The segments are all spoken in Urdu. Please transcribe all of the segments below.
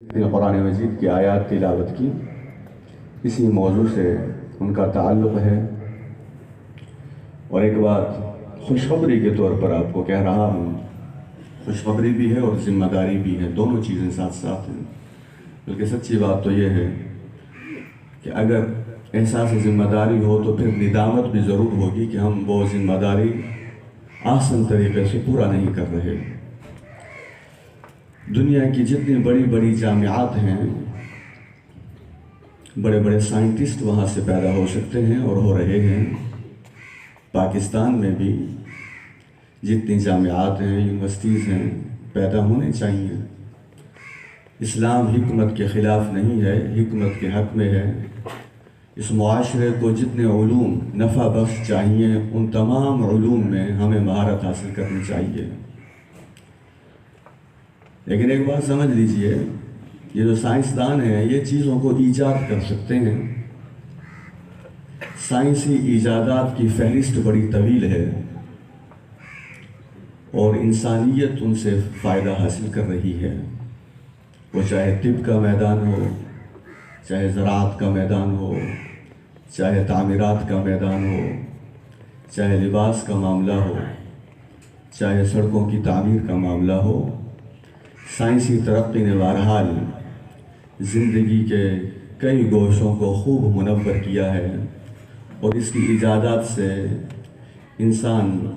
قرآن مجید کی آیات تلاوت کی، اسی موضوع سے ان کا تعلق ہے۔ اور ایک بات خوشخبری کے طور پر آپ کو کہہ رہا ہوں، خوشخبری بھی ہے اور ذمہ داری بھی ہے، دونوں چیزیں ساتھ ساتھ ہیں۔ بلکہ سچی بات تو یہ ہے کہ اگر احساس ذمہ داری ہو تو پھر ندامت بھی ضرور ہوگی کہ ہم وہ ذمہ داری آسان طریقے سے پورا نہیں کر رہے۔ دنیا کی جتنی بڑی بڑی جامعات ہیں، بڑے بڑے سائنٹسٹ وہاں سے پیدا ہو سکتے ہیں اور ہو رہے ہیں۔ پاکستان میں بھی جتنی جامعات ہیں، یونیورسٹیز ہیں، پیدا ہونے چاہیے۔ اسلام حکمت کے خلاف نہیں ہے، حکمت کے حق میں ہے۔ اس معاشرے کو جتنے علوم نفع بخش چاہیے، ان تمام علوم میں ہمیں مہارت حاصل کرنی چاہیے۔ لیکن ایک بات سمجھ لیجئے، یہ جو سائنسدان ہیں یہ چیزوں کو ایجاد کر سکتے ہیں۔ سائنسی ایجادات کی فہرست بڑی طویل ہے اور انسانیت ان سے فائدہ حاصل کر رہی ہے۔ وہ چاہے طب کا میدان ہو، چاہے زراعت کا میدان ہو، چاہے تعمیرات کا میدان ہو، چاہے لباس کا معاملہ ہو، چاہے سڑکوں کی تعمیر کا معاملہ ہو۔ سائنسی ترقی نے بہرحال زندگی کے کئی گوشوں کو خوب منور کیا ہے اور اس کی ایجادات سے انسان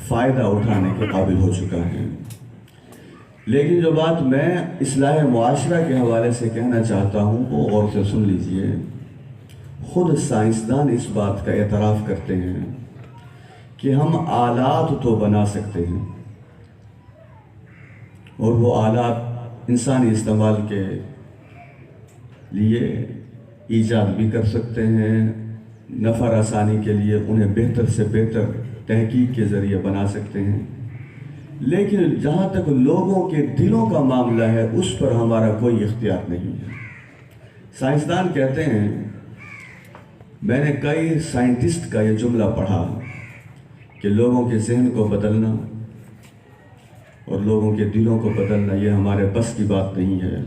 فائدہ اٹھانے کے قابل ہو چکا ہے۔ لیکن جو بات میں اصلاح معاشرہ کے حوالے سے کہنا چاہتا ہوں وہ غور سے سن لیجئے۔ خود سائنسدان اس بات کا اعتراف کرتے ہیں کہ ہم آلات تو بنا سکتے ہیں اور وہ آلات انسانی استعمال کے لیے ایجاد بھی کر سکتے ہیں، نفع رسانی کے لیے انہیں بہتر سے بہتر تحقیق کے ذریعے بنا سکتے ہیں۔ لیکن جہاں تک لوگوں کے دلوں کا معاملہ ہے اس پر ہمارا کوئی اختیار نہیں ہے۔ سائنسدان کہتے ہیں، میں نے کئی سائنٹسٹ کا یہ جملہ پڑھا کہ لوگوں کے ذہن کو بدلنا اور لوگوں کے دلوں کو بدلنا یہ ہمارے بس کی بات نہیں ہے۔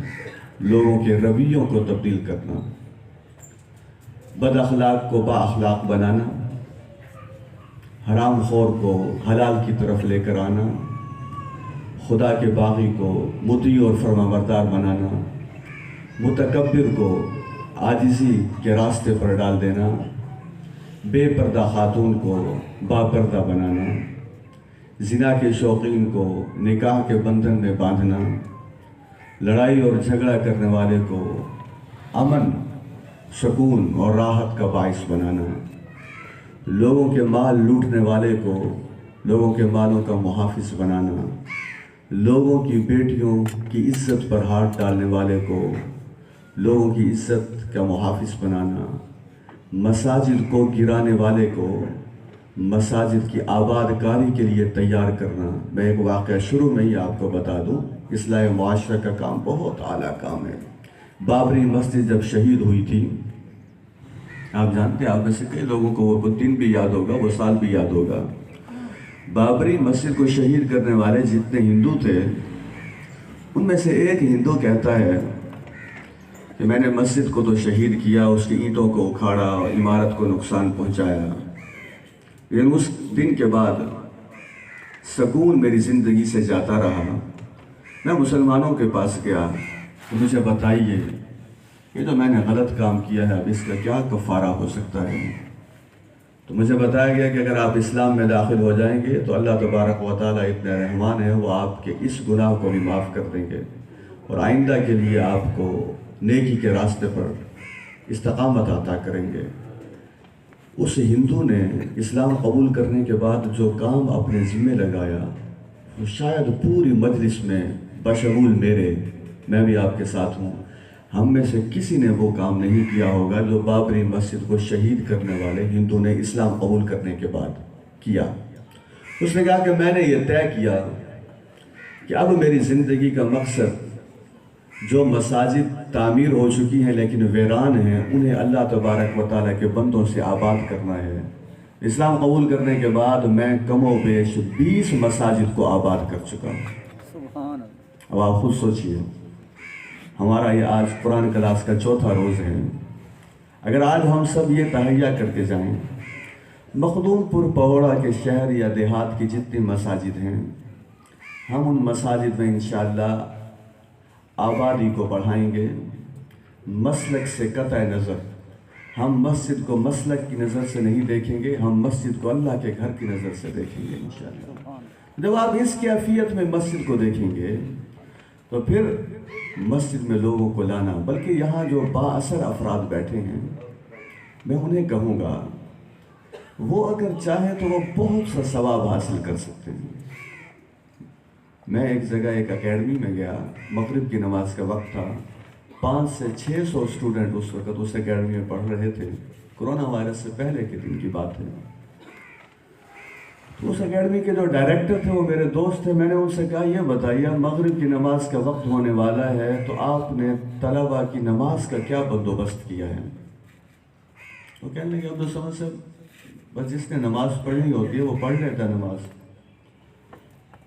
لوگوں کے رویوں کو تبدیل کرنا، بد اخلاق کو با اخلاق بنانا، حرام خور کو حلال کی طرف لے کر آنا، خدا کے باغی کو مطیع اور فرما بردار بنانا، متکبر کو عاجزی کے راستے پر ڈال دینا، بے پردہ خاتون کو با پردہ بنانا، زنا کے شوقین کو نکاح کے بندھن میں باندھنا، لڑائی اور جھگڑا کرنے والے کو امن، سکون اور راحت کا باعث بنانا، لوگوں کے مال لوٹنے والے کو لوگوں کے مالوں کا محافظ بنانا، لوگوں کی بیٹیوں کی عزت پر ہاتھ ڈالنے والے کو لوگوں کی عزت کا محافظ بنانا، مساجد کو گرانے والے کو مساجد کی آباد کاری کے لیے تیار کرنا۔ میں ایک واقعہ شروع میں ہی آپ کو بتا دوں، اصلاح معاشرہ کا کام بہت اعلیٰ کام ہے۔ بابری مسجد جب شہید ہوئی تھی، آپ جانتے ہیں، آپ میں سے کئی لوگوں کو وہ دن بھی یاد ہوگا، وہ سال بھی یاد ہوگا۔ بابری مسجد کو شہید کرنے والے جتنے ہندو تھے، ان میں سے ایک ہندو کہتا ہے کہ میں نے مسجد کو تو شہید کیا، اس کی اینٹوں کو اکھاڑا، عمارت کو نقصان پہنچایا، لیکن اس دن کے بعد سکون میری زندگی سے جاتا رہا۔ میں مسلمانوں کے پاس گیا تو مجھے بتائیے یہ جو میں نے غلط کام کیا ہے اب اس کا کیا کفارہ ہو سکتا ہے؟ تو مجھے بتایا گیا کہ اگر آپ اسلام میں داخل ہو جائیں گے تو اللہ تبارک و تعالیٰ اتنے رحمان ہے، وہ آپ کے اس گناہ کو بھی معاف کر دیں گے اور آئندہ کے لیے آپ کو نیکی کے راستے پر استقامت عطا کریں گے۔ اس ہندو نے اسلام قبول کرنے کے بعد جو کام اپنے ذمہ لگایا، وہ شاید پوری مجلس میں بشمول میں بھی آپ کے ساتھ ہوں، ہم میں سے کسی نے وہ کام نہیں کیا ہوگا جو بابری مسجد کو شہید کرنے والے ہندو نے اسلام قبول کرنے کے بعد کیا۔ اس نے کہا کہ میں نے یہ طے کیا کہ اب میری زندگی کا مقصد جو مساجد تعمیر ہو چکی ہیں لیکن ویران ہیں، انہیں اللہ تبارک و تعالیٰ کے بندوں سے آباد کرنا ہے۔ اسلام قبول کرنے کے بعد میں کم و بیش 20 مساجد کو آباد کر چکا ہوں۔ اب آپ خود سوچئے ہمارا یہ آج قرآن کلاس کا چوتھا روز ہے۔ اگر آج ہم سب یہ تہیہ کرتے جائیں، مخدوم پور پوڑا کے شہر یا دیہات کی جتنی مساجد ہیں، ہم ان مساجد میں انشاءاللہ آبادی کو بڑھائیں گے۔ مسلک سے قطع نظر ہم مسجد کو مسلک کی نظر سے نہیں دیکھیں گے، ہم مسجد کو اللہ کے گھر کی نظر سے دیکھیں گے انشاءاللہ۔ جب آپ اس کیفیت میں مسجد کو دیکھیں گے تو پھر مسجد میں لوگوں کو لانا، بلکہ یہاں جو با اثر افراد بیٹھے ہیں میں انہیں کہوں گا وہ اگر چاہیں تو وہ بہت سا ثواب حاصل کر سکتے ہیں۔ میں ایک جگہ ایک اکیڈمی میں گیا، مغرب کی نماز کا وقت تھا، 500 سے 600 اسٹوڈنٹ اس وقت اس اکیڈمی میں پڑھ رہے تھے، کرونا وائرس سے پہلے کے دن کی بات ہے۔ تو اس اکیڈمی کے جو ڈائریکٹر تھے وہ میرے دوست تھے، میں نے ان سے کہا یہ بتائیے مغرب کی نماز کا وقت ہونے والا ہے تو آپ نے طلبہ کی نماز کا کیا بندوبست کیا ہے؟ وہ کہنے لگے عبدالصمد صاحب بس جس نے نماز پڑھنی ہوتی ہے وہ پڑھ لیتا ہے نماز۔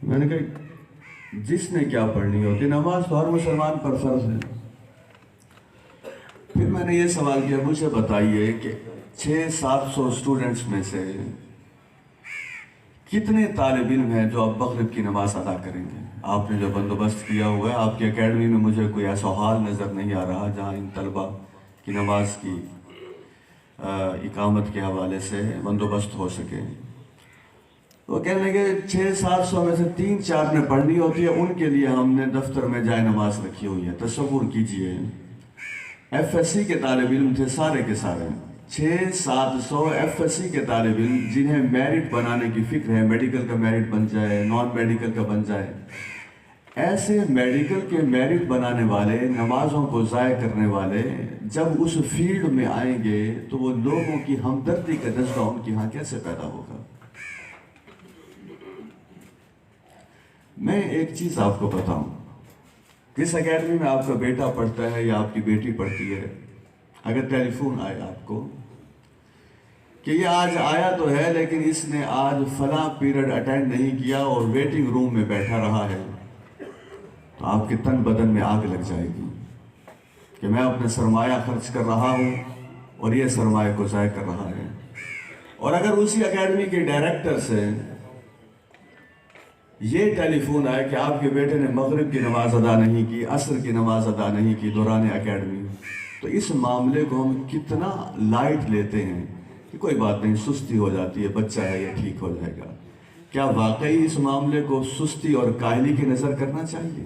میں نے کہا جس نے کیا پڑھنی ہوتی ہے، نماز تو ہر مسلمان پر فرض ہے۔ پھر میں نے یہ سوال کیا مجھے بتائیے کہ 600-700 اسٹوڈنٹس میں سے کتنے طالب علم ہیں جو اب مغرب کی نماز ادا کریں گے؟ آپ نے جو بندوبست کیا ہوا ہے، آپ کی اکیڈمی میں مجھے کوئی ایسا حال نظر نہیں آ رہا جہاں ان طلبہ کی نماز کی اقامت کے حوالے سے بندوبست ہو سکے۔ وہ کہنے لگے 600-700 میں سے 3-4 نے پڑھنی ہوتی ہے، ان کے لیے ہم نے دفتر میں جائے نماز رکھی ہوئی ہے۔ تصور کیجئے ایف ایس سی کے طالب علم تھے سارے کے سارے، 600-700 ایف ایس سی کے طالب علم جنہیں میرٹ بنانے کی فکر ہے، میڈیکل کا میرٹ بن جائے، نان میڈیکل کا بن جائے۔ ایسے میڈیکل کے میرٹ بنانے والے، نمازوں کو ضائع کرنے والے جب اس فیلڈ میں آئیں گے تو وہ لوگوں کی ہمدردی کا جذبہ ان کے ہاں کیسے پیدا ہوگا؟ میں ایک چیز آپ کو بتاؤں، جس اکیڈمی میں آپ کا بیٹا پڑھتا ہے یا آپ کی بیٹی پڑھتی ہے، اگر ٹیلی فون آئے آپ کو کہ یہ آج آیا تو ہے لیکن اس نے آج فلاں پیریڈ اٹینڈ نہیں کیا اور ویٹنگ روم میں بیٹھا رہا ہے، تو آپ کے تن بدن میں آگ لگ جائے گی کہ میں اپنا سرمایہ خرچ کر رہا ہوں اور یہ سرمایہ کو ضائع کر رہا ہے۔ اور اگر اسی اکیڈمی کے ڈائریکٹر سے یہ ٹیلی فون آئے کہ آپ کے بیٹے نے مغرب کی نماز ادا نہیں کی، عصر کی نماز ادا نہیں کی دوران اکیڈمی، تو اس معاملے کو ہم کتنا لائٹ لیتے ہیں کہ کوئی بات نہیں، سستی ہو جاتی ہے، بچہ ہے یہ ٹھیک ہو جائے گا۔ کیا واقعی اس معاملے کو سستی اور کاہلی کی نظر کرنا چاہیے؟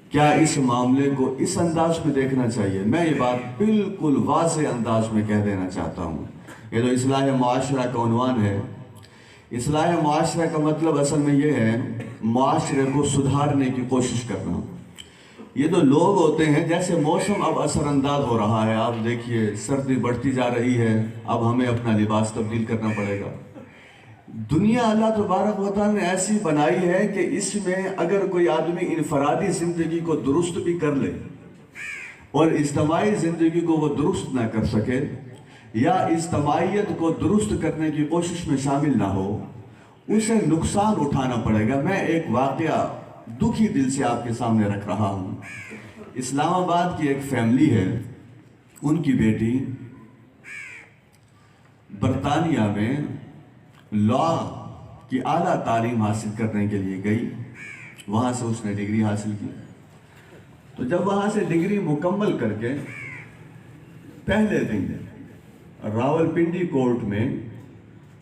کیا اس معاملے کو اس انداز میں دیکھنا چاہیے؟ میں یہ بات بالکل واضح انداز میں کہہ دینا چاہتا ہوں، یہ جو اصلاح معاشرہ کا عنوان ہے، اصلاح معاشرہ کا مطلب اصل میں یہ ہے معاشرے کو سدھارنے کی کوشش کرنا۔ یہ جو لوگ ہوتے ہیں، جیسے موسم اب اثر انداز ہو رہا ہے، آپ دیکھیے سردی بڑھتی جا رہی ہے، اب ہمیں اپنا لباس تبدیل کرنا پڑے گا۔ دنیا اللہ تبارک و تعالیٰ نے ایسی بنائی ہے کہ اس میں اگر کوئی آدمی انفرادی زندگی کو درست بھی کر لے اور اجتماعی زندگی کو وہ درست نہ کر سکے یا اجتماعیت کو درست کرنے کی کوشش میں شامل نہ ہو، اسے نقصان اٹھانا پڑے گا۔ میں ایک واقعہ دکھی دل سے آپ کے سامنے رکھ رہا ہوں۔ اسلام آباد کی ایک فیملی ہے، ان کی بیٹی برطانیہ میں لا کی اعلیٰ تعلیم حاصل کرنے کے لیے گئی، وہاں سے اس نے ڈگری حاصل کی۔ تو جب وہاں سے ڈگری مکمل کر کے پہلے دن راولپنڈی کورٹ میں،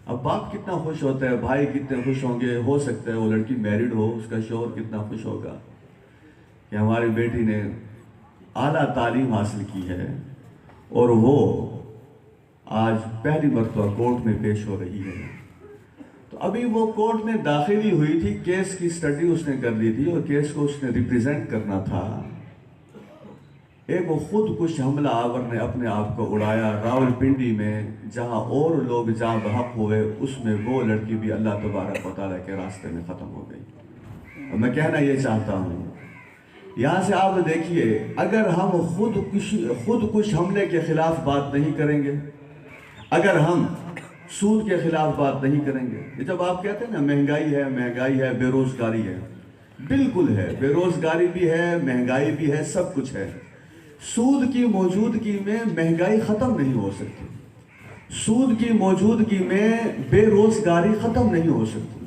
اب باپ کتنا خوش ہوتا ہے، بھائی کتنے خوش ہوں گے، ہو سکتا ہے وہ لڑکی میرڈ ہو، اس کا شوہر کتنا خوش ہوگا کہ ہماری بیٹی نے اعلیٰ تعلیم حاصل کی ہے اور وہ آج پہلی مرتبہ کورٹ میں پیش ہو رہی ہے۔ تو ابھی وہ کورٹ میں داخل ہی ہوئی تھی، کیس کی سٹڈی اس نے کر لی تھی اور کیس کو اس نے ریپریزنٹ کرنا تھا۔ ایک خود کش حملہ آور نے اپنے آپ کو اڑایا راولپنڈی میں، جہاں اور لوگ جاں بحق ہوئے، اس میں وہ لڑکی بھی اللہ تبارک و تعالیٰ کے راستے میں ختم ہو گئی۔ اور میں کہنا یہ چاہتا ہوں، یہاں سے آپ دیکھیے، اگر ہم خود کش حملے کے خلاف بات نہیں کریں گے، اگر ہم سود کے خلاف بات نہیں کریں گے، جب آپ کہتے ہیں نا مہنگائی ہے، بے روزگاری ہے، بالکل ہے، بے روزگاری بھی ہے، مہنگائی بھی ہے، سب کچھ ہے۔ سود کی موجودگی میں مہنگائی ختم نہیں ہو سکتی، سود کی موجودگی میں بے روزگاری ختم نہیں ہو سکتی،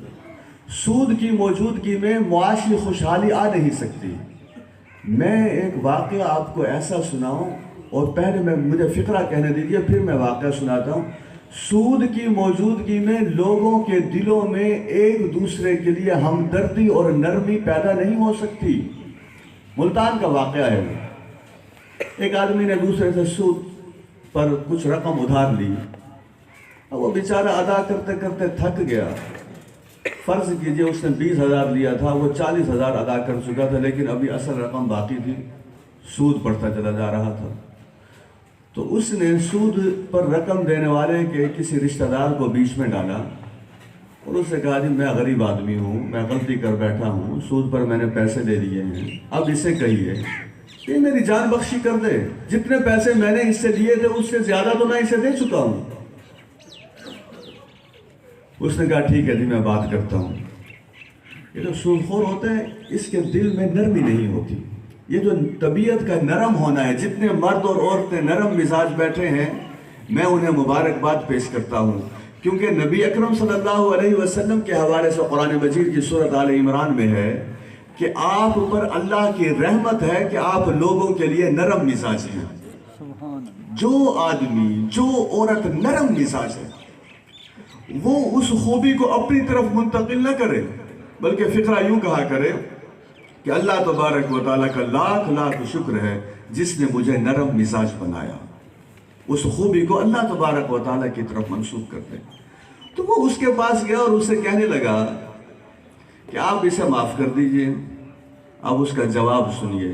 سود کی موجودگی میں معاشی خوشحالی آ نہیں سکتی۔ میں ایک واقعہ آپ کو ایسا سناؤں، اور پہلے مجھے فقرہ کہنے دیجیے پھر میں واقعہ سناتا ہوں۔ سود کی موجودگی میں لوگوں کے دلوں میں ایک دوسرے کے لیے ہمدردی اور نرمی پیدا نہیں ہو سکتی۔ ملتان کا واقعہ ہے، ایک آدمی نے دوسرے سے سود پر کچھ رقم ادھار لی، اور وہ بیچارہ ادا کرتے کرتے تھک گیا۔ فرض کیجئے اس نے 20,000 لیا تھا، وہ 40,000 ادا کر چکا تھا، لیکن ابھی اصل رقم باقی تھی، سود بڑھتا چلا جا رہا تھا۔ تو اس نے سود پر رقم دینے والے کے کسی رشتہ دار کو بیچ میں ڈالا، اور اس سے کہا جی میں غریب آدمی ہوں، میں غلطی کر بیٹھا ہوں، سود پر میں نے پیسے لے لیے ہیں، اب اسے کہیے کہ میری جان بخشی کر دے، جتنے پیسے میں نے اس سے لیے تھے اس سے زیادہ تو میں اسے دے چکا ہوں۔ اس نے کہا ٹھیک ہے جی میں بات کرتا ہوں۔ یہ جو سود خور ہوتا ہے اس کے دل میں نرمی نہیں ہوتی، یہ جو طبیعت کا نرم ہونا ہے، جتنے مرد اور عورتیں نرم مزاج بیٹھے ہیں میں انہیں مبارکباد پیش کرتا ہوں، کیونکہ نبی اکرم صلی اللہ علیہ وسلم کے حوالے سے قرآن مجید کی سورۃ آل عمران میں ہے کہ آپ پر اللہ کی رحمت ہے کہ آپ لوگوں کے لیے نرم مزاج ہیں۔ جو آدمی، جو عورت نرم مزاج ہے وہ اس خوبی کو اپنی طرف منتقل نہ کرے، بلکہ فقرہ یوں کہا کرے کہ اللہ تبارک و تعالیٰ کا لاکھ لاکھ شکر ہے جس نے مجھے نرم مزاج بنایا۔ اس خوبی کو اللہ تبارک و تعالیٰ کی طرف منسوب کر دے۔ تو وہ اس کے پاس گیا اور اسے کہنے لگا کہ آپ اسے معاف کر دیجئے۔ اب اس کا جواب سنیے۔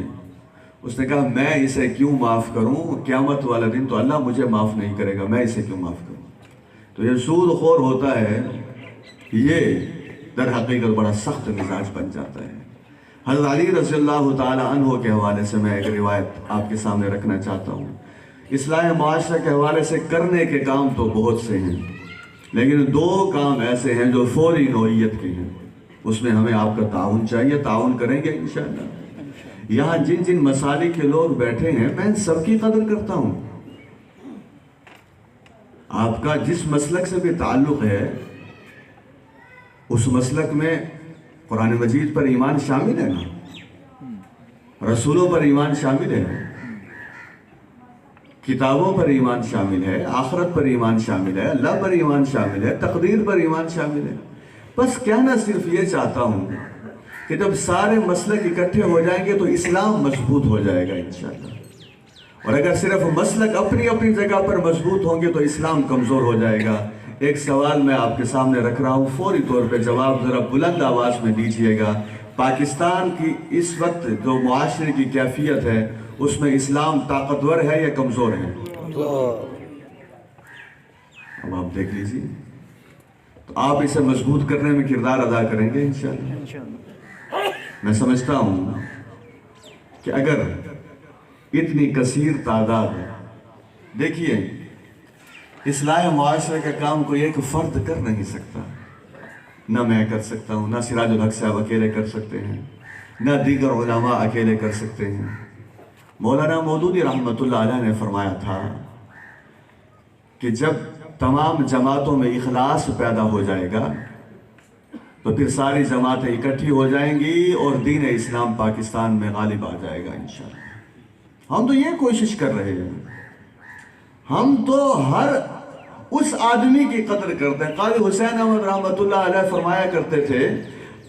اس نے کہا میں اسے کیوں معاف کروں، قیامت والا دن تو اللہ مجھے معاف نہیں کرے گا، میں اسے کیوں معاف کروں۔ تو یہ سود خور ہوتا ہے، یہ در حقیقت بڑا سخت مزاج بن جاتا ہے۔ حضرت علی رضی اللہ تعالی عنہ کے حوالے سے میں ایک روایت آپ کے سامنے رکھنا چاہتا ہوں۔ اصلاح معاشرہ کے حوالے سے کرنے کے کام تو بہت سے ہیں، لیکن دو کام ایسے ہیں جو فوری نوعیت کے ہیں، اس میں ہمیں آپ کا تعاون چاہیے، تعاون کریں گے انشاءاللہ۔ یہاں جن جن مسالک کے لوگ بیٹھے ہیں میں ان سب کی قدر کرتا ہوں۔ آپ کا جس مسلک سے بھی تعلق ہے اس مسلک میں قرآن مجید پر ایمان شامل ہے نا، رسولوں پر ایمان شامل ہے، کتابوں پر ایمان شامل ہے، آخرت پر ایمان شامل ہے، اللہ پر ایمان شامل ہے، تقدیر پر ایمان شامل ہے۔ بس کہنا صرف یہ چاہتا ہوں کہ جب سارے مسلک اکٹھے ہو جائیں گے تو اسلام مضبوط ہو جائے گا انشاءاللہ، اور اگر صرف مسلک اپنی اپنی جگہ پر مضبوط ہوں گے تو اسلام کمزور ہو جائے گا۔ ایک سوال میں آپ کے سامنے رکھ رہا ہوں، فوری طور پہ جواب ذرا بلند آواز میں دیجئے گا۔ پاکستان کی اس وقت جو معاشرے کی کیفیت ہے اس میں اسلام طاقتور ہے یا کمزور ہے؟ اب آپ دیکھ لیجئے، تو آپ اسے مضبوط کرنے میں کردار ادا کریں گے انشاءاللہ۔ میں سمجھتا ہوں کہ اگر اتنی کثیر تعداد ہے، دیکھیے اصلاح معاشرے کا کام کوئی ایک فرد کر نہیں سکتا، نہ میں کر سکتا ہوں، نہ سراج الحق صاحب اکیلے کر سکتے ہیں، نہ دیگر علماء اکیلے کر سکتے ہیں۔ مولانا مودودی رحمۃ اللہ علیہ نے فرمایا تھا کہ جب تمام جماعتوں میں اخلاص پیدا ہو جائے گا تو پھر ساری جماعتیں اکٹھی ہو جائیں گی اور دین اسلام پاکستان میں غالب آ جائے گا انشاءاللہ۔ ہم تو یہ کوشش کر رہے ہیں، ہم تو ہر اس آدمی کی قدر کرتے ہیں۔ قاضی حسین احمد رحمۃ اللہ علیہ فرمایا کرتے تھے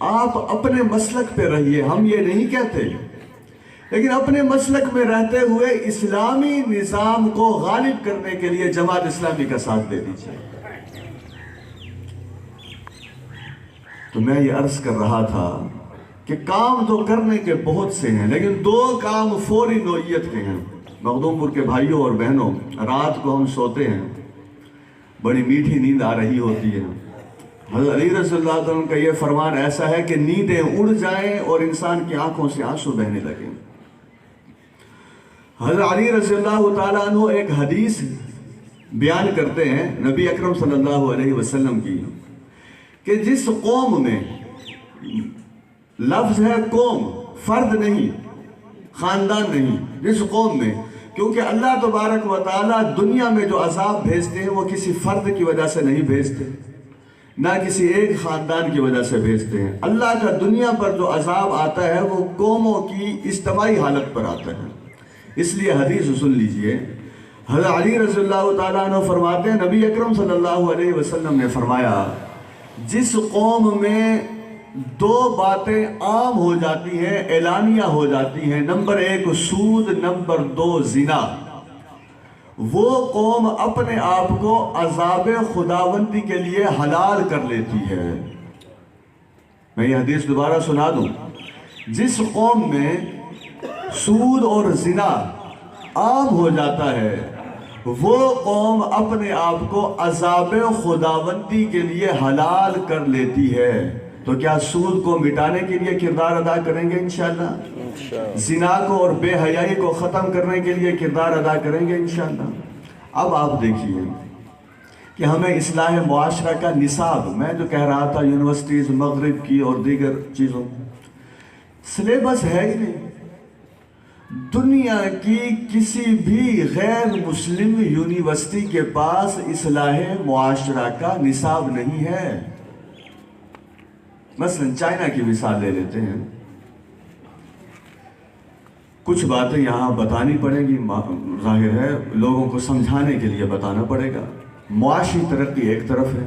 آپ اپنے مسلک پہ رہیے، ہم یہ نہیں کہتے، لیکن اپنے مسلک میں رہتے ہوئے اسلامی نظام کو غالب کرنے کے لیے جماعت اسلامی کا ساتھ دے دیجیے۔ تو میں یہ عرض کر رہا تھا کہ کام تو کرنے کے بہت سے ہیں، لیکن دو کام فوری نوعیت کے ہیں۔ مخدوم پور کے بھائیوں اور بہنوں، رات کو ہم سوتے ہیں، بڑی میٹھی نیند آ رہی ہوتی ہے۔ حضرت علی رضی اللہ تعالیٰ عنہ کا یہ فرمان ایسا ہے کہ نیندیں اڑ جائیں اور انسان کی آنکھوں سے آنسو بہنے لگیں۔ حضرت علی رضی اللہ تعالیٰ عنہ ایک حدیث بیان کرتے ہیں نبی اکرم صلی اللہ علیہ وسلم کی، کہ جس قوم میں لفظ ہے قوم، فرد نہیں، خاندان نہیں، جس قوم میں، کیونکہ اللہ تبارک و تعالیٰ دنیا میں جو عذاب بھیجتے ہیں وہ کسی فرد کی وجہ سے نہیں بھیجتے، نہ کسی ایک خاندان کی وجہ سے بھیجتے ہیں۔ اللہ کا دنیا پر جو عذاب آتا ہے وہ قوموں کی اجتماعی حالت پر آتا ہے۔ اس لیے حدیث سن لیجئے، حضرت علی رضی اللہ تعالیٰ عنہ فرماتے ہیں، نبی اکرم صلی اللہ علیہ وسلم نے فرمایا، جس قوم میں دو باتیں عام ہو جاتی ہیں، اعلانیہ ہو جاتی ہیں، نمبر 1 سود، نمبر 2 زنا، وہ قوم اپنے آپ کو عذاب خداوندی کے لیے حلال کر لیتی ہے۔ میں یہ حدیث دوبارہ سنا دوں، جس قوم میں سود اور زنا عام ہو جاتا ہے وہ قوم اپنے آپ کو عذاب خداوندی کے لیے حلال کر لیتی ہے۔ تو کیا سود کو مٹانے کے لیے کردار ادا کریں گے انشاءاللہ؟ زنا کو اور بے حیائی کو ختم کرنے کے لیے کردار ادا کریں گے انشاءاللہ؟ اب آپ دیکھیے کہ ہمیں اصلاح معاشرہ کا نصاب، میں جو کہہ رہا تھا یونیورسٹیز مغرب کی اور دیگر چیزوں، سلیبس ہے ہی نہیں۔ دنیا کی کسی بھی غیر مسلم یونیورسٹی کے پاس اصلاح معاشرہ کا نصاب نہیں ہے۔ مثلا چائنا کی مثال لے لیتے ہیں، کچھ باتیں یہاں بتانی پڑیں گی، ظاہر ہے لوگوں کو سمجھانے کے لیے بتانا پڑے گا۔ معاشی ترقی ایک طرف ہے،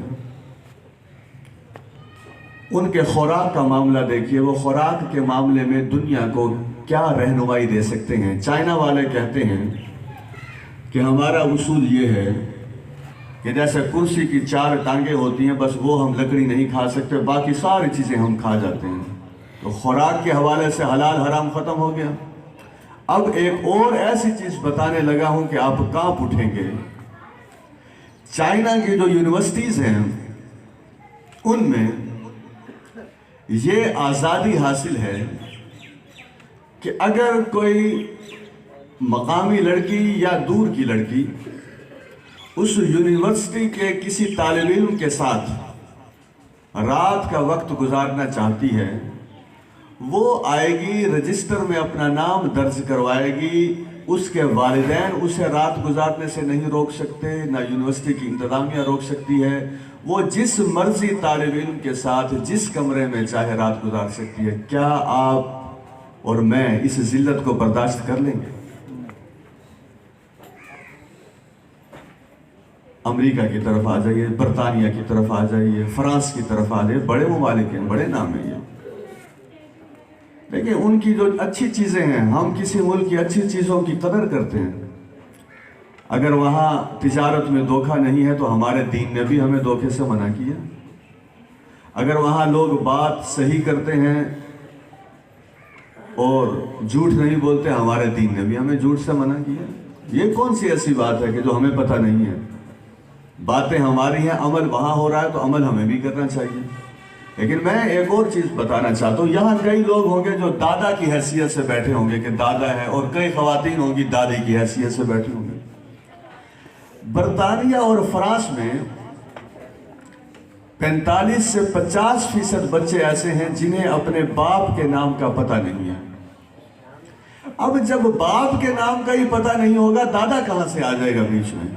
ان کے خوراک کا معاملہ دیکھیے، وہ خوراک کے معاملے میں دنیا کو کیا رہنمائی دے سکتے ہیں۔ چائنا والے کہتے ہیں کہ ہمارا اصول یہ ہے کہ جیسے کرسی کی 4 ٹانگیں ہوتی ہیں، بس وہ ہم لکڑی نہیں کھا سکتے، باقی ساری چیزیں ہم کھا جاتے ہیں۔ تو خوراک کے حوالے سے حلال حرام ختم ہو گیا۔ اب ایک اور ایسی چیز بتانے لگا ہوں کہ آپ کانپ اٹھیں گے۔ چائنا کی جو یونیورسٹیز ہیں ان میں یہ آزادی حاصل ہے کہ اگر کوئی مقامی لڑکی یا دور کی لڑکی اس یونیورسٹی کے کسی طالب علم کے ساتھ رات کا وقت گزارنا چاہتی ہے، وہ آئے گی، رجسٹر میں اپنا نام درج کروائے گی، اس کے والدین اسے رات گزارنے سے نہیں روک سکتے، نہ یونیورسٹی کی انتظامیہ روک سکتی ہے، وہ جس مرضی طالب علم کے ساتھ جس کمرے میں چاہے رات گزار سکتی ہے۔ کیا آپ اور میں اس ذلت کو برداشت کر لیں گے؟ امریکہ کی طرف آ جائیے، برطانیہ کی طرف آ جائیے، فرانس کی طرف آ جائیے، بڑے ممالک ہیں، بڑے نام ہیں یہ۔ دیکھیں ان کی جو اچھی چیزیں ہیں، ہم کسی ملک کی اچھی چیزوں کی قدر کرتے ہیں۔ اگر وہاں تجارت میں دھوکہ نہیں ہے تو ہمارے دین نے بھی ہمیں دھوکے سے منع کیا۔ اگر وہاں لوگ بات صحیح کرتے ہیں اور جھوٹ نہیں بولتے، ہمارے دین نے بھی ہمیں جھوٹ سے منع کیا۔ یہ کون سی ایسی بات ہے کہ جو ہمیں پتہ نہیں ہے؟ باتیں ہماری ہیں، عمل وہاں ہو رہا ہے تو عمل ہمیں بھی کرنا چاہیے۔ لیکن میں ایک اور چیز بتانا چاہتا ہوں، یہاں کئی لوگ ہوں گے جو دادا کی حیثیت سے بیٹھے ہوں گے کہ دادا ہے، اور کئی خواتین ہوں گی دادی کی حیثیت سے بیٹھے ہوں گے۔ برطانیہ اور فرانس میں 45 سے 50% بچے ایسے ہیں جنہیں اپنے باپ کے نام کا پتہ نہیں ہے۔ اب جب باپ کے نام کا ہی پتہ نہیں ہوگا، دادا کہاں سے آ جائے گا بیچ میں؟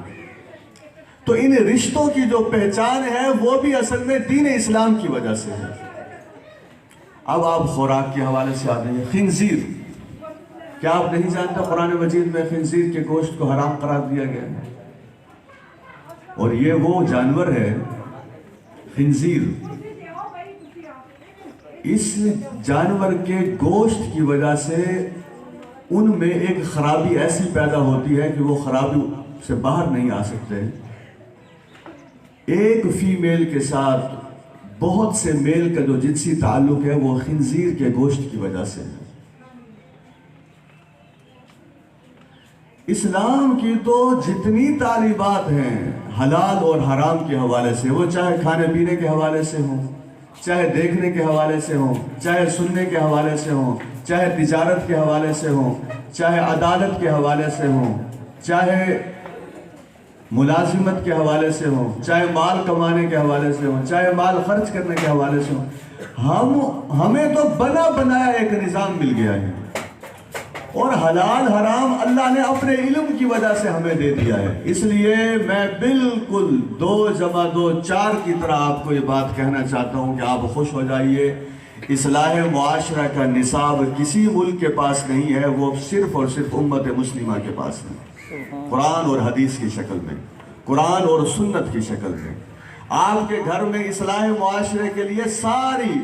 تو ان رشتوں کی جو پہچان ہے وہ بھی اصل میں دین اسلام کی وجہ سے ہے۔ اب آپ خوراک کے حوالے سے آتے ہیں، خنزیر، کیا آپ نہیں جانتے قرآن مجید میں خنزیر کے گوشت کو حرام قرار دیا گیا ہے؟ اور یہ وہ جانور ہے خنزیر، اس جانور کے گوشت کی وجہ سے ان میں ایک خرابی ایسی پیدا ہوتی ہے کہ وہ خرابی سے باہر نہیں آ سکتے۔ ایک فیمیل کے ساتھ بہت سے میل کا جو جنسی تعلق ہے وہ خنزیر کے گوشت کی وجہ سے ہے۔ اسلام کی تو جتنی تعلیمات ہیں حلال اور حرام کے حوالے سے، وہ چاہے کھانے پینے کے حوالے سے ہوں، چاہے دیکھنے کے حوالے سے ہوں، چاہے سننے کے حوالے سے ہوں، چاہے تجارت کے حوالے سے ہوں، چاہے عدالت کے حوالے سے ہوں، چاہے ملازمت کے حوالے سے ہوں، چاہے مال کمانے کے حوالے سے ہوں، چاہے مال خرچ کرنے کے حوالے سے ہوں، ہمیں تو بنا بنایا ایک نظام مل گیا ہے، اور حلال حرام اللہ نے اپنے علم کی وجہ سے ہمیں دے دیا ہے۔ اس لیے میں بالکل 2 + 2 4 کی طرح آپ کو یہ بات کہنا چاہتا ہوں کہ آپ خوش ہو جائیے، اصلاح معاشرہ کا نصاب کسی ملک کے پاس نہیں ہے، وہ صرف اور صرف امت مسلمہ کے پاس ہے، قرآن اور حدیث کی شکل میں، قرآن اور سنت کی شکل میں۔ آپ کے گھر میں اصلاح معاشرے کے لیے ساری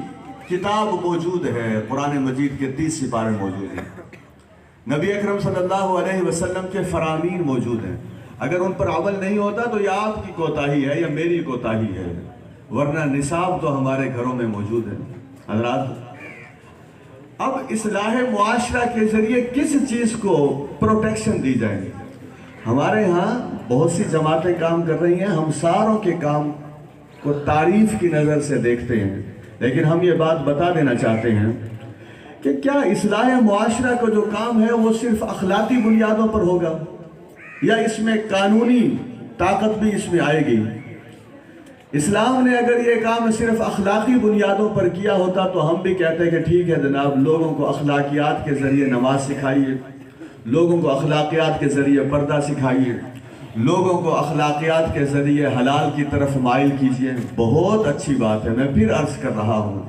کتاب موجود ہے، قرآن مجید کے 30 سپارے موجود ہیں، نبی اکرم صلی اللہ علیہ وسلم کے فرامین موجود ہیں۔ اگر ان پر عمل نہیں ہوتا تو یا آپ کی کوتاہی ہے یا میری کوتاہی ہے، ورنہ نصاب تو ہمارے گھروں میں موجود ہے۔ حضرات، اب اصلاح معاشرہ کے ذریعے کس چیز کو پروٹیکشن دی جائے گی؟ ہمارے ہاں بہت سی جماعتیں کام کر رہی ہیں، ہم ساروں کے کام کو تعریف کی نظر سے دیکھتے ہیں، لیکن ہم یہ بات بتا دینا چاہتے ہیں کہ کیا اصلاح معاشرہ کا جو کام ہے وہ صرف اخلاقی بنیادوں پر ہوگا، یا اس میں قانونی طاقت بھی اس میں آئے گی؟ اسلام نے اگر یہ کام صرف اخلاقی بنیادوں پر کیا ہوتا تو ہم بھی کہتے کہ ٹھیک ہے جناب، لوگوں کو اخلاقیات کے ذریعے نماز سکھائیے، لوگوں کو اخلاقیات کے ذریعے پردہ سکھائیے، لوگوں کو اخلاقیات کے ذریعے حلال کی طرف مائل کیجئے، بہت اچھی بات ہے۔ میں پھر عرض کر رہا ہوں،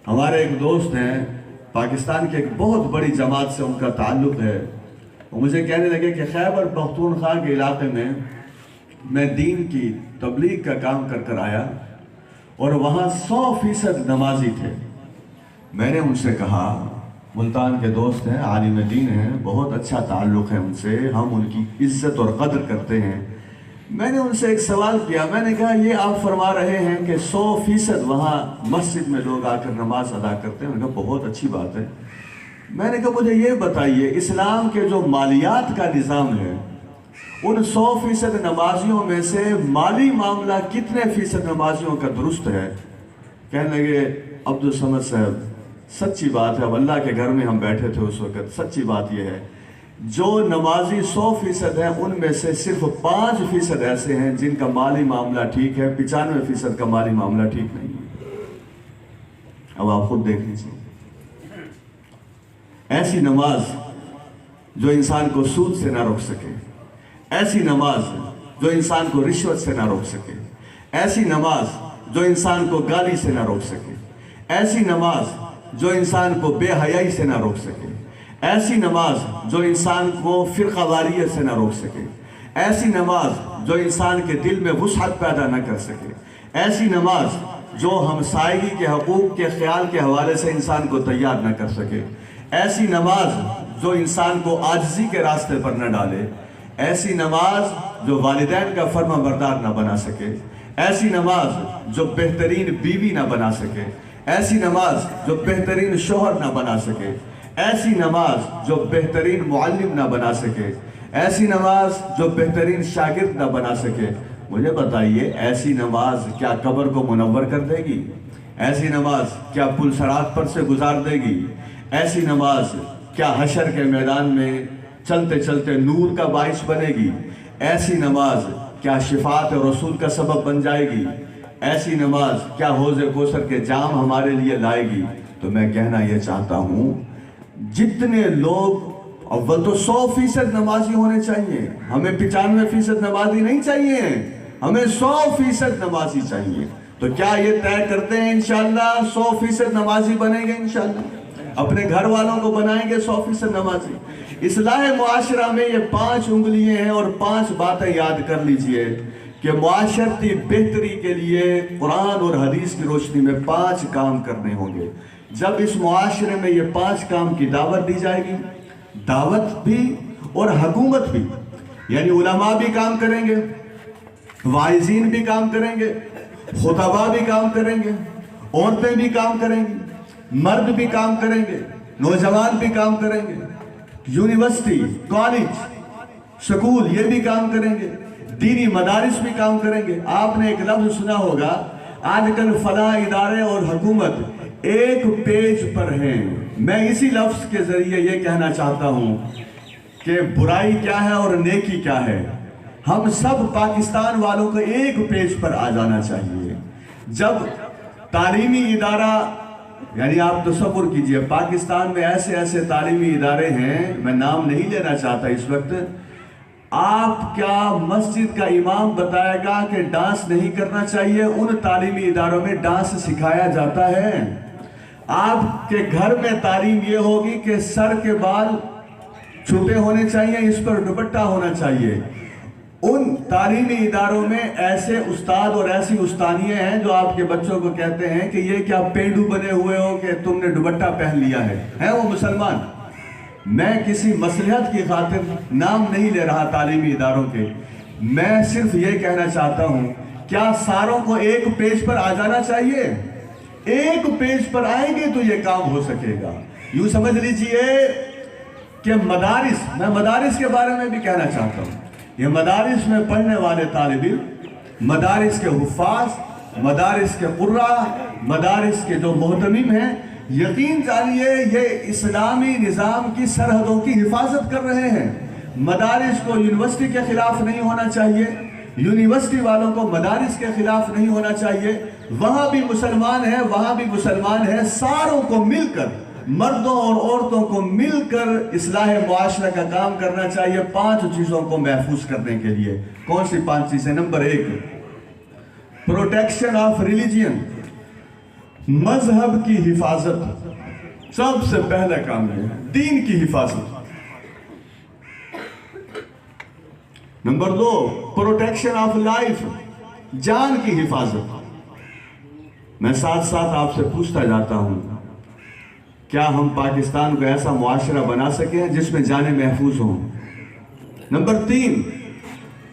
ہمارے ایک دوست ہیں پاکستان کے ایک بہت بڑی جماعت سے ان کا تعلق ہے، وہ مجھے کہنے لگے کہ خیبر پختونخوا کے علاقے میں دین کی تبلیغ کا کام کر آیا اور وہاں 100% نمازی تھے۔ میں نے ان سے کہا، ملتان کے دوست ہیں، عالم دین ہیں، بہت اچھا تعلق ہے ان سے، ہم ان کی عزت اور قدر کرتے ہیں۔ میں نے ان سے ایک سوال کیا، میں نے کہا یہ آپ فرما رہے ہیں کہ 100% وہاں مسجد میں لوگ آ کر نماز ادا کرتے ہیں؟ میں نے کہا بہت اچھی بات ہے۔ میں نے کہا مجھے یہ بتائیے، اسلام کے جو مالیات کا نظام ہے، ان 100% نمازیوں میں سے مالی معاملہ کتنے فیصد نمازیوں کا درست ہے؟ کہنے لگے عبدالصمد صاحب، سچی بات ہے، اب اللہ کے گھر میں ہم بیٹھے تھے اس وقت، سچی بات یہ ہے جو نمازی 100% ہیں ان میں سے صرف 5% ایسے ہیں جن کا مالی معاملہ ٹھیک ہے، 95% کا مالی معاملہ ٹھیک نہیں ہے۔ اب آپ خود دیکھ لیجیے، ایسی نماز جو انسان کو سود سے نہ روک سکے، ایسی نماز جو انسان کو رشوت سے نہ روک سکے، ایسی نماز جو انسان کو گالی سے نہ روک سکے، ایسی نماز جو انسان کو بے حیائی سے نہ روک سکے، ایسی نماز جو انسان کو فرقہ واریت سے نہ روک سکے، ایسی نماز جو انسان کے دل میں وسعت پیدا نہ کر سکے، ایسی نماز جو ہمسائیگی کے حقوق کے خیال کے حوالے سے انسان کو تیار نہ کر سکے، ایسی نماز جو انسان کو عاجزی کے راستے پر نہ ڈالے، ایسی نماز جو والدین کا فرما بردار نہ بنا سکے، ایسی نماز جو بہترین بیوی نہ بنا سکے، ایسی نماز جو بہترین شوہر نہ بنا سکے، ایسی نماز جو بہترین معلم نہ بنا سکے، ایسی نماز جو بہترین شاگرد نہ بنا سکے، مجھے بتائیے ایسی نماز کیا قبر کو منور کر دے گی؟ ایسی نماز کیا پل صراط پر سے گزار دے گی؟ ایسی نماز کیا حشر کے میدان میں چلتے چلتے نور کا باعث بنے گی؟ ایسی نماز کیا شفاعت رسول کا سبب بن جائے گی؟ ایسی نماز کیا حوض کوثر کے جام ہمارے لیے لائے گی؟ تو میں کہنا یہ چاہتا ہوں، جتنے لوگ اول تو 100% نمازی ہونے چاہیے، ہمیں 95% نمازی نہیں چاہیے، ہمیں 100% نمازی چاہیے۔ تو کیا یہ طے کرتے ہیں انشاءاللہ 100% نمازی بنیں گے؟ انشاءاللہ اپنے گھر والوں کو بنائیں گے 100% نمازی۔ اصلاح معاشرہ میں یہ 5 انگلیاں ہیں اور 5 باتیں یاد کر لیجئے کہ معاشرتی بہتری کے لیے قرآن اور حدیث کی روشنی میں 5 کام کرنے ہوں گے۔ جب اس معاشرے میں یہ 5 کام کی دعوت دی جائے گی، دعوت بھی اور حکومت بھی، یعنی علماء بھی کام کریں گے، واعظین بھی کام کریں گے، خطباء بھی کام کریں گے، عورتیں بھی کام کریں گی، مرد بھی کام کریں گے، نوجوان بھی کام کریں گے، یونیورسٹی، کالج، سکول یہ بھی کام کریں گے، دینی مدارس بھی کام کریں گے۔ آپ نے ایک لفظ سنا ہوگا، آج کل فلاں ادارے اور حکومت ایک پیج پر ہیں۔ میں اسی لفظ کے ذریعے یہ کہنا چاہتا ہوں کہ برائی کیا ہے اور نیکی کیا ہے۔ ہم سب پاکستان والوں کو ایک پیج پر آ جانا چاہیے۔ جب تعلیمی ادارہ، یعنی آپ تصور کیجئے پاکستان میں ایسے ایسے تعلیمی ادارے ہیں، میں نام نہیں لینا چاہتا اس وقت، آپ کیا مسجد کا امام بتائے گا کہ ڈانس نہیں کرنا چاہیے؟ ان تعلیمی اداروں میں ڈانس سکھایا جاتا ہے۔ آپ کے گھر میں تعلیم یہ ہوگی کہ سر کے بال چھپے ہونے چاہیے، اس پر دوپٹہ ہونا چاہیے۔ ان تعلیمی اداروں میں ایسے استاد اور ایسی استانیاں ہیں جو آپ کے بچوں کو کہتے ہیں کہ یہ کیا پینڈو بنے ہوئے ہو کہ تم نے دوپٹہ پہن لیا ہے، ہیں وہ مسلمان؟ میں کسی مصلحت کی خاطر نام نہیں لے رہا تعلیمی اداروں کے، میں صرف یہ کہنا چاہتا ہوں کیا ساروں کو ایک پیج پر آ جانا چاہیے؟ ایک پیج پر آئیں گے تو یہ کام ہو سکے گا۔ یوں سمجھ لیجئے کہ مدارس، میں مدارس کے بارے میں بھی کہنا چاہتا ہوں، یہ مدارس میں پڑھنے والے طالب علم، مدارس کے حفاظ، مدارس کے قراء، مدارس کے جو محتمم ہیں، یقین جانیے یہ اسلامی نظام کی سرحدوں کی حفاظت کر رہے ہیں۔ مدارس کو یونیورسٹی کے خلاف نہیں ہونا چاہیے، یونیورسٹی والوں کو مدارس کے خلاف نہیں ہونا چاہیے۔ وہاں بھی مسلمان ہیں، وہاں بھی مسلمان ہیں، ساروں کو مل کر، مردوں اور عورتوں کو مل کر اصلاح معاشرہ کا کام کرنا چاہیے 5 چیزوں کو محفوظ کرنے کے لیے۔ کون سی 5 چیزیں؟ نمبر 1، پروٹیکشن آف ریلیجن، مذہب کی حفاظت، سب سے پہلا کام ہے دین کی حفاظت۔ نمبر 2، پروٹیکشن آف لائف، جان کی حفاظت۔ میں ساتھ ساتھ آپ سے پوچھتا جاتا ہوں کیا ہم پاکستان کو ایسا معاشرہ بنا سکے ہیں جس میں جانیں محفوظ ہوں؟ Number 3،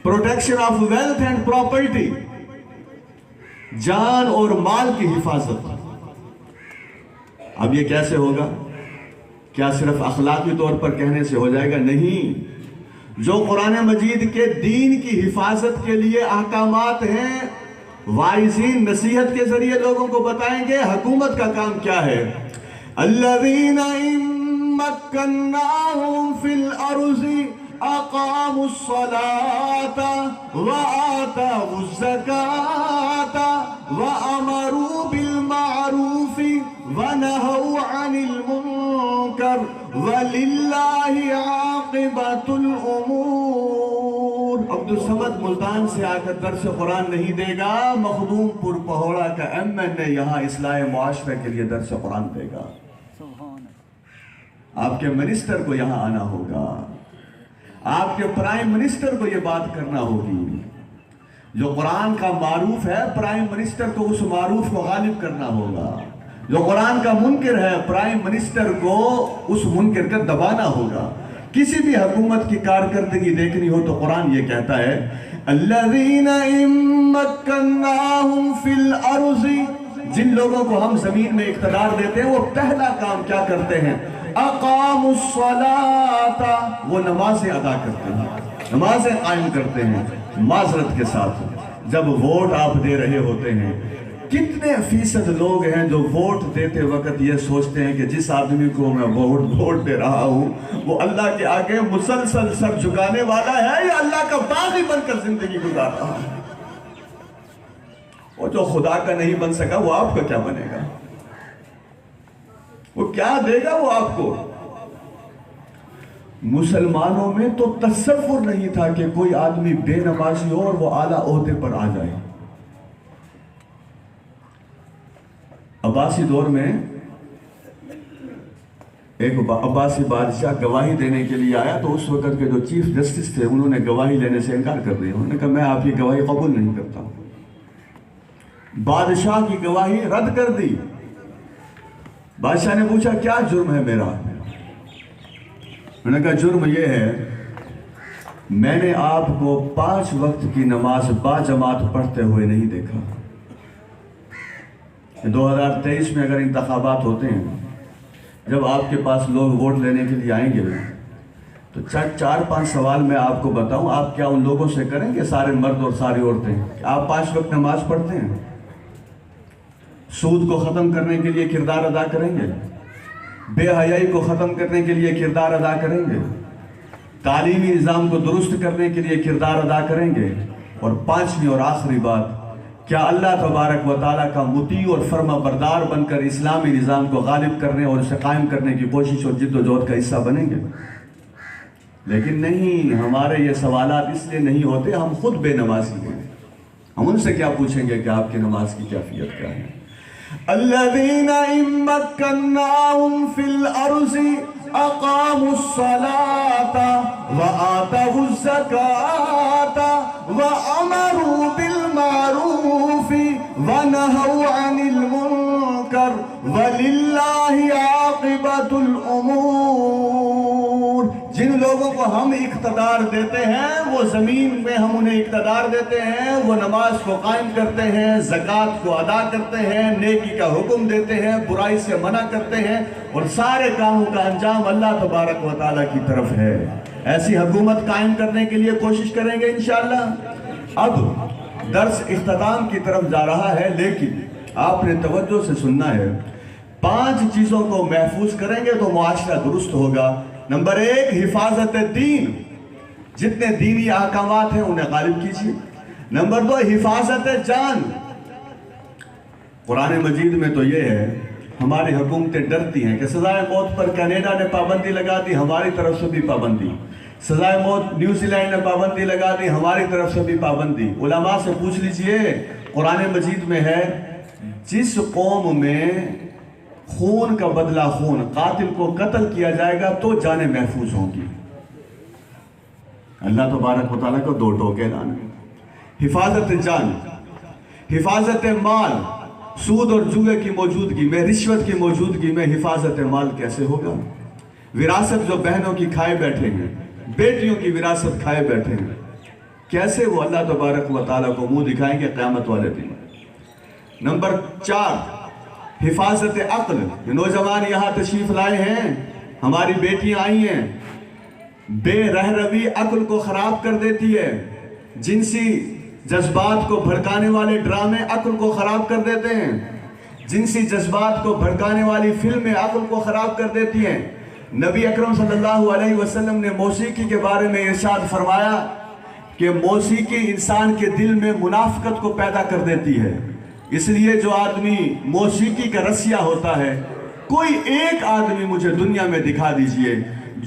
protection of wealth and property, جان اور مال کی حفاظت۔ اب یہ کیسے ہوگا؟ کیا صرف اخلاقی طور پر کہنے سے ہو جائے گا؟ نہیں، جو قرآن مجید کے دین کی حفاظت کے لیے احکامات ہیں، واعظین نصیحت کے ذریعے لوگوں کو بتائیں گے۔ حکومت کا کام کیا ہے؟ الذین ان مکناہم فی الارض اقاموا الصلاة وآتوا الزکاة وامروا بالمعروف ونہوا عن المنکر وللہ عاقبۃ الامور۔ عبدالصمد ملتان سے آ کر درس قرآن نہیں دے گا، مخدوم پور پہوڑا کا MNA یہاں اصلاح معاشرہ کے لیے درس قرآن دے گا۔ آپ کے منسٹر کو یہاں آنا ہوگا، آپ کے پرائم منسٹر کو یہ بات کرنا ہوگی۔ جو قرآن کا معروف ہے، پرائم منسٹر کو اس معروف کو غالب کرنا ہوگا۔ جو قرآن کا منکر ہے، پرائم منسٹر کو اس منکر کا دبانا ہوگا۔ کسی بھی حکومت کی کارکردگی دیکھنی ہو تو قرآن یہ کہتا ہے الذین ان مکناہم فی الارض، جن لوگوں کو ہم زمین میں اقتدار دیتے ہیں وہ پہلا کام کیا کرتے ہیں؟ اقاموا الصلاة، وہ نمازیں ادا کرتے ہیں، نمازیں قائم کرتے ہیں۔ معذرت کے ساتھ جب ووٹ آپ دے رہے ہوتے ہیں، کتنے فیصد لوگ ہیں جو ووٹ دیتے وقت یہ سوچتے ہیں کہ جس آدمی کو میں ووٹ دے رہا ہوں وہ اللہ کے آگے مسلسل سر جھکانے والا ہے یا اللہ کا باغی بن کر زندگی گزار رہا ہے؟ وہ جو خدا کا نہیں بن سکا وہ آپ کا کیا بنے گا؟ وہ کیا دے گا وہ آپ کو؟ مسلمانوں میں تو تصور نہیں تھا کہ کوئی آدمی بے نمازی ہو اور وہ اعلیٰ عہدے پر آ جائے۔ عباسی دور میں ایک عباسی بادشاہ گواہی دینے کے لیے آیا تو اس وقت کے جو چیف جسٹس تھے انہوں نے گواہی لینے سے انکار کر دیا۔ انہوں نے کہا میں آپ کی گواہی قبول نہیں کرتا ہوں۔ بادشاہ کی گواہی رد کر دی۔ بادشاہ نے پوچھا کیا جرم ہے میرا؟ انہوں نے کہا جرم یہ ہے میں نے آپ کو 5 وقت کی نماز با جماعت پڑھتے ہوئے نہیں دیکھا۔ 2023 میں اگر انتخابات ہوتے ہیں، جب آپ کے پاس لوگ ووٹ لینے کے لیے آئیں گے تو 4-5 سوال میں آپ کو بتاؤں، آپ کیا ان لوگوں سے کریں گے سارے مرد اور ساری عورتیں کہ آپ 5 وقت نماز پڑھتے ہیں؟ سود کو ختم کرنے کے لیے کردار ادا کریں گے؟ بے حیائی کو ختم کرنے کے لیے کردار ادا کریں گے؟ تعلیمی نظام کو درست کرنے کے لیے کردار ادا کریں گے؟ اور 5ویں اور آخری بات، کیا اللہ تبارک و تعالیٰ کا مطیع اور فرما بردار بن کر اسلامی نظام کو غالب کرنے اور اسے قائم کرنے کی کوشش اور جد و جہد کا حصہ بنیں گے؟ لیکن نہیں، ہمارے یہ سوالات اس لیے نہیں ہوتے، ہم خود بے نمازی ہیں۔ ہم ان سے کیا پوچھیں گے کہ آپ کی نماز کی کیفیت کیا ہے؟ الذین ان مکناہم فی الارض اقاموا الصلاة وآتوا الزکاة وامروا بالمعروف ونہوا عن المنکر وللہ عاقبۃ الامور۔ جن لوگوں کو ہم اقتدار دیتے ہیں، وہ زمین میں ہم انہیں اقتدار دیتے ہیں، وہ نماز کو قائم کرتے ہیں، زکوٰۃ کو ادا کرتے ہیں، نیکی کا حکم دیتے ہیں، برائی سے منع کرتے ہیں، اور سارے کاموں کا انجام اللہ تبارک و تعالیٰ کی طرف ہے۔ ایسی حکومت قائم کرنے کے لیے کوشش کریں گے انشاءاللہ۔ اب درس اختتام کی طرف جا رہا ہے، لیکن آپ نے توجہ سے سننا ہے۔ 5 چیزوں کو محفوظ کریں گے تو معاشرہ درست ہوگا۔ نمبر 1، حفاظت دین، جتنے دینی احکامات ہیں انہیں غالب کیجیے۔ نمبر 2، حفاظت جان۔ قرآن مجید میں تو یہ ہے، ہماری حکومتیں ڈرتی ہیں کہ سزائے موت پر کینیڈا نے پابندی لگا دی، ہماری طرف سے بھی پابندی۔ سزائے موت نیوزی لینڈ نے پابندی لگا دی، ہماری طرف سے بھی پابندی۔ علماء سے پوچھ لیجئے، قرآن مجید میں ہے، جس قوم میں خون کا بدلہ خون، قاتل کو قتل کیا جائے گا تو جانیں محفوظ ہوں گی۔ اللہ تبارک و تعالیٰ کو 2 ٹوکے اعلان ہے۔ حفاظت جان، حفاظت مال، سود اور جوئے کی موجودگی میں، رشوت کی موجودگی میں حفاظت مال کیسے ہوگا؟ وراثت جو بہنوں کی کھائے بیٹھے ہیں، بیٹیوں کی وراثت کھائے بیٹھے ہیں، کیسے وہ اللہ تبارک و تعالیٰ کو منہ دکھائیں گے قیامت والے دن؟ نمبر 4، حفاظت عقل۔ نوجوان یہاں تشریف لائے ہیں، ہماری بیٹیاں آئی ہیں، بے رہروی عقل کو خراب کر دیتی ہے، جنسی جذبات کو بھڑکانے والے ڈرامے عقل کو خراب کر دیتے ہیں، جنسی جذبات کو بھڑکانے والی فلمیں عقل کو خراب کر دیتی ہیں۔ نبی اکرم صلی اللہ علیہ وسلم نے موسیقی کے بارے میں ارشاد فرمایا کہ موسیقی انسان کے دل میں منافقت کو پیدا کر دیتی ہے، اس لیے جو آدمی موسیقی کا رسیہ ہوتا ہے، کوئی ایک آدمی مجھے دنیا میں دکھا دیجئے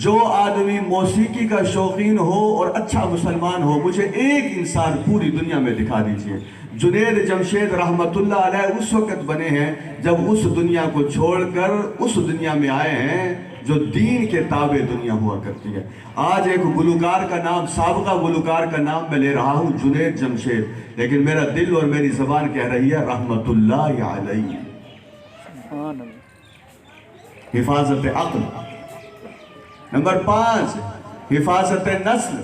جو آدمی موسیقی کا شوقین ہو اور اچھا مسلمان ہو، مجھے ایک انسان پوری دنیا میں دکھا دیجئے۔ جنید جمشید رحمت اللہ علیہ اس وقت بنے ہیں جب اس دنیا کو چھوڑ کر اس دنیا میں آئے ہیں جو دین کے تابع دنیا ہوا کرتی ہے۔ آج ایک گلوکار کا نام، سابقہ گلوکار کا نام میں لے رہا ہوں، جنید جمشید، لیکن میرا دل اور میری زبان کہہ رہی ہے رحمت اللہ علیہ۔ حفاظت عقل۔ نمبر 5، حفاظت نسل۔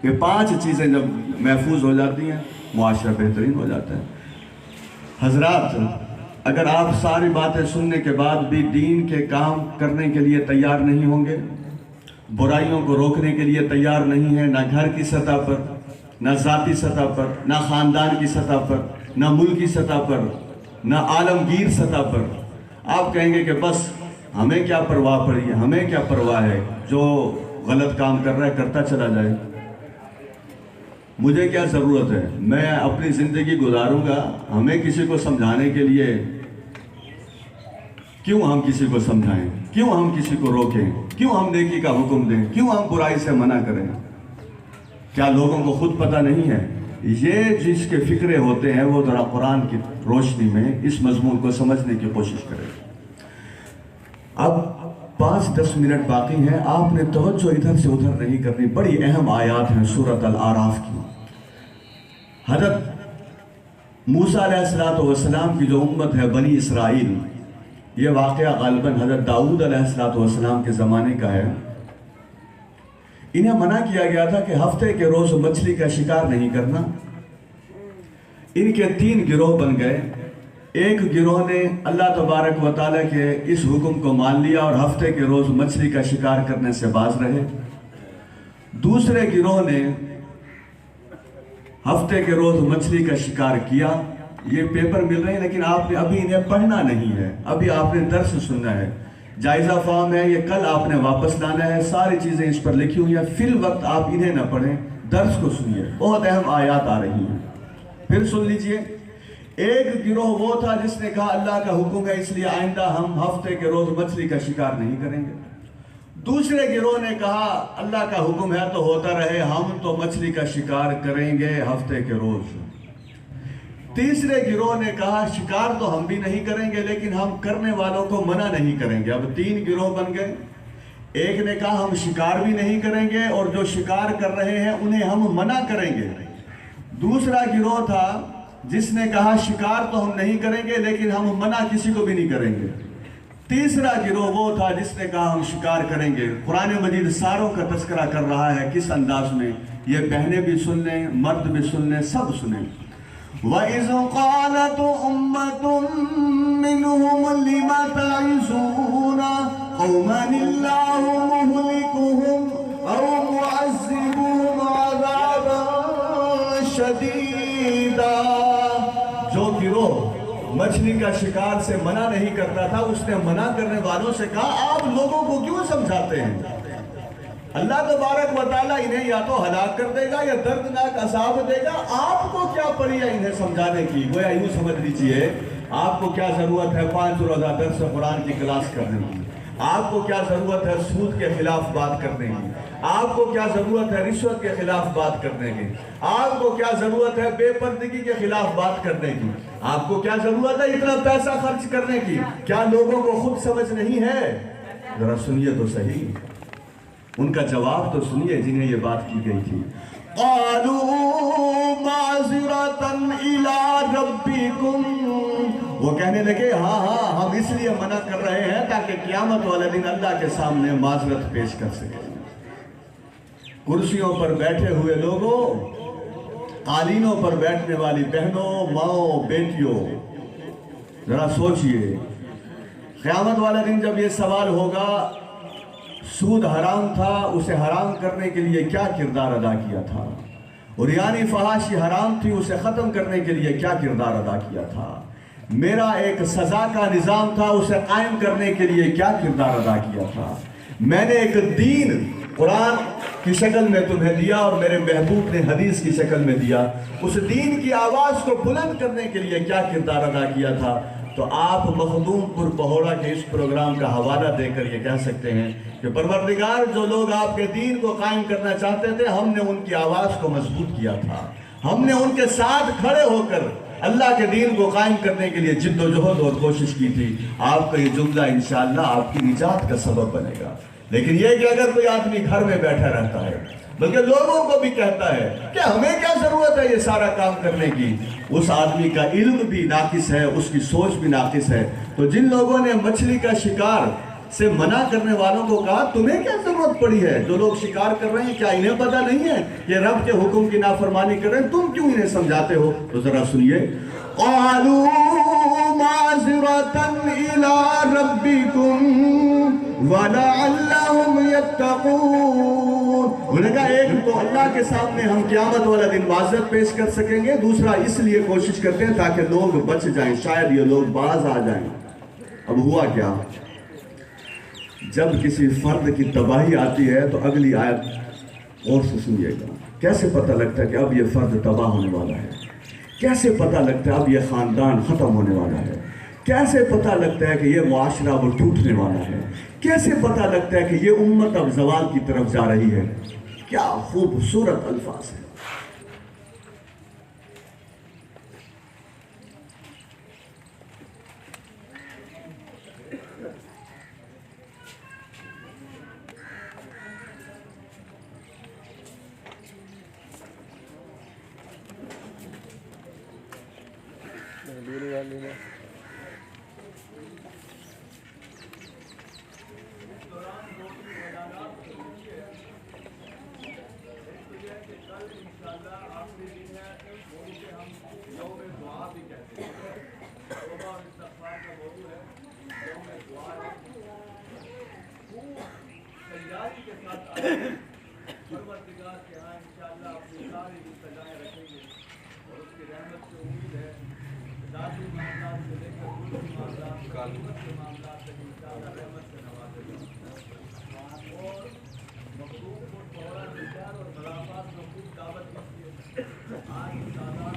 یہ 5 چیزیں جب محفوظ ہو جاتی ہیں، معاشرہ بہترین ہو جاتا ہے۔ حضرات، اگر آپ ساری باتیں سننے کے بعد بھی دین کے کام کرنے کے لیے تیار نہیں ہوں گے، برائیوں کو روکنے کے لیے تیار نہیں ہیں، نہ گھر کی سطح پر، نہ ذاتی سطح پر، نہ خاندان کی سطح پر، نہ ملکی سطح پر، نہ عالمگیر سطح پر، آپ کہیں گے کہ بس ہمیں کیا پرواہ پڑی ہے، ہمیں کیا پرواہ ہے، جو غلط کام کر رہا ہے کرتا چلا جائے، مجھے کیا ضرورت ہے، میں اپنی زندگی گزاروں گا، ہمیں کسی کو سمجھانے کے لیے کیوں ہم کسی کو سمجھائیں، کیوں ہم کسی کو روکیں، کیوں ہم نیکی کا حکم دیں، کیوں ہم برائی سے منع کریں؟ کیا لوگوں کو خود پتہ نہیں ہے؟ یہ جس کے فکرے ہوتے ہیں وہ ذرا قرآن کی روشنی میں اس مضمون کو سمجھنے کی کوشش کریں۔ اب 5-10 منٹ باقی ہیں، آپ نے توجہ ادھر سے ادھر نہیں کرنی، بڑی اہم آیات ہیں سورۃ الاعراف کی۔ حضرت موسیٰ علیہ السلام کی جو امت ہے بنی اسرائیل، یہ واقعہ غالباً حضرت داؤد علیہ السلام کے زمانے کا ہے۔ انہیں منع کیا گیا تھا کہ ہفتے کے روز مچھلی کا شکار نہیں کرنا۔ ان کے 3 گروہ بن گئے۔ ایک گروہ نے اللہ تبارک و تعالیٰ کے اس حکم کو مان لیا اور ہفتے کے روز مچھلی کا شکار کرنے سے باز رہے۔ دوسرے گروہ نے ہفتے کے روز مچھلی کا شکار کیا۔ یہ پیپر مل رہے ہیں لیکن آپ نے ابھی انہیں پڑھنا نہیں ہے، ابھی آپ نے درس سننا ہے، جائزہ فارم ہے، یہ کل آپ نے واپس لانا ہے، ساری چیزیں اس پر لکھی ہوئی ہیں، فی الوقت آپ انہیں نہ پڑھیں، درس کو سنیے، بہت اہم آیات آ رہی ہیں۔ پھر سن لیجئے، ایک گروہ وہ تھا جس نے کہا اللہ کا حکم ہے اس لیے آئندہ ہم ہفتے کے روز مچھلی کا شکار نہیں کریں گے۔ دوسرے گروہ نے کہا اللہ کا حکم ہے تو ہوتا رہے، ہم تو مچھلی کا شکار کریں گے ہفتے کے روز۔ تیسرے گروہ نے کہا شکار تو ہم بھی نہیں کریں گے لیکن ہم کرنے والوں کو منع نہیں کریں گے۔ اب 3 گروہ بن گئے۔ ایک نے کہا ہم شکار بھی نہیں کریں گے اور جو شکار کر رہے ہیں انہیں ہم منع کریں گے۔ دوسرا گروہ تھا جس نے کہا شکار تو ہم نہیں کریں گے لیکن ہم منع کسی کو بھی نہیں کریں گے۔ تیسرا گروہ وہ تھا جس نے کہا ہم شکار کریں گے۔ قرآن مجید ساروں کا تذکرہ کر رہا ہے، کس انداز میں؟ یہ بہنیں بھی سن لیں، مرد بھی سن لیں، سب سنیں۔ وَإِذْ قَالَتْ أُمَّةٌ مِّنْهُمْ لِمَ تَعِظُونَ قَوْمًا اللَّهُ مُهْلِكُهُمْ أَوْ مُعَذِّبُهُمْ عَذَابًا شَدِيدًا۔ جو گروہ مچھلی کا شکار سے منع نہیں کرتا تھا، اس نے منع کرنے والوں سے کہا آپ لوگوں کو کیوں سمجھاتے ہیں؟ اللہ تبارک و تعالیٰ انہیں یا تو ہلاک کر دے گا یا دردناک عذاب دے گا، آپ کو کیا پڑی ہے انہیں سمجھانے کی؟ گویا یوں سمجھ لیجئے آپ کو کیا ضرورت ہے 5 روزہ درس قرآن کی کلاس کرنے کی؟ آپ کو کیا ضرورت ہے سود کے خلاف بات کرنے کی؟ آپ کو کیا ضرورت ہے رشوت کے خلاف بات کرنے کی؟ آپ کو کیا ضرورت ہے بے پردگی کے خلاف بات کرنے کی؟ آپ کو کیا ضرورت ہے اتنا پیسہ خرچ کرنے کی؟ کیا لوگوں کو خود سمجھ نہیں ہے؟ ذرا سنیے تو صحیح، ان کا جواب تو سنیے جنہیں یہ بات کی گئی تھی۔ قَالُوا مَعْذِرَةً إِلَىٰ رَبِّكُمْ، وہ کہنے لگے ہاں ہم اس لیے منع کر رہے ہیں تاکہ قیامت والے دن اللہ کے سامنے معذرت پیش کر سکیں۔ کرسیوں پر بیٹھے ہوئے لوگوں، قالینوں پر بیٹھنے والی بہنوں، ماؤں، بیٹیوں، ذرا سوچئے قیامت والے دن جب یہ سوال ہوگا سود حرام تھا، اسے حرام کرنے کے لیے کیا کردار ادا کیا تھا؟ عریانی فحاشی حرام تھی، اسے ختم کرنے کے لیے کیا کردار ادا کیا تھا؟ میرا ایک سزا کا نظام تھا، اسے قائم کرنے کے لیے کیا کردار ادا کیا تھا؟ میں نے ایک دین قرآن کی شکل میں تمہیں دیا اور میرے محبوب نے حدیث کی شکل میں دیا، اس دین کی آواز کو بلند کرنے کے لیے کیا کردار ادا کیا تھا؟ تو آپ مخدوم پور پہوڑا کے اس پروگرام کا حوالہ دے کر یہ کہہ سکتے ہیں کہ پروردگار جو لوگ آپ کے دین کو قائم کرنا چاہتے تھے ہم نے ان کی آواز کو مضبوط کیا تھا، ہم نے ان کے ساتھ کھڑے ہو کر اللہ کے دین کو قائم کرنے کے لیے جد و جہد اور کوشش کی تھی۔ آپ کا یہ جملہ انشاءاللہ آپ کی نجات کا سبب بنے گا۔ لیکن یہ کہ اگر کوئی آدمی گھر میں بیٹھا رہتا ہے بلکہ لوگوں کو بھی کہتا ہے کہ ہمیں کیا ضرورت ہے یہ سارا کام کرنے کی، اس آدمی کا علم بھی ناقص ہے، اس کی سوچ بھی ناقص ہے۔ تو جن لوگوں نے مچھلی کا شکار سے منع کرنے والوں کو کہا تمہیں کیا ضرورت پڑی ہے؟ جو لوگ شکار کر رہے ہیں کیا انہیں پتہ نہیں ہے کہ رب کے حکم کی نافرمانی کر رہے ہیں؟ تم کیوں انہیں سمجھاتے ہو؟ تو ذرا سنیے، قَالُوا مَعْذِرَةً إِلَىٰ رَبِّكُمْ وَلَعَلَّهُمْ يَتَّقُونَ۔ انہوں نے کہا ایک تو اللہ کے سامنے ہم قیامت والا دن معذرت پیش کر سکیں گے، دوسرا اس لیے کوشش کرتے ہیں تاکہ لوگ بچ جائیں، شاید یہ لوگ باز آ جائیں۔ اب ہوا کیا؟ جب کسی فرد کی تباہی آتی ہے تو اگلی آیت غور سے سنیے گا۔ کیسے پتہ لگتا ہے کہ اب یہ فرد تباہ ہونے والا ہے؟ کیسے پتہ لگتا ہے اب یہ خاندان ختم ہونے والا ہے؟ کیسے پتہ لگتا ہے کہ یہ معاشرہ اب ٹوٹنے والا ہے؟ کیسے پتہ لگتا ہے کہ یہ امت اب زوال کی طرف جا رہی ہے؟ کیا خوبصورت الفاظ ہے۔ پروردگار کے ہاں انشاءاللہ اپنی ساری سزائیں رکھیں گے اور اس کی رحمت سے امید ہے ذاتی معاملات سے لے کر کل معاملات قانونت کے معاملات تک انشاءاللہ رحمت سے نوازے گا اور مخلوق کو تھوڑا نشار اور ملافات کو خوب دعوت دیجیے۔ آج تعداد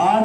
8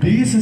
20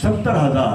70,000,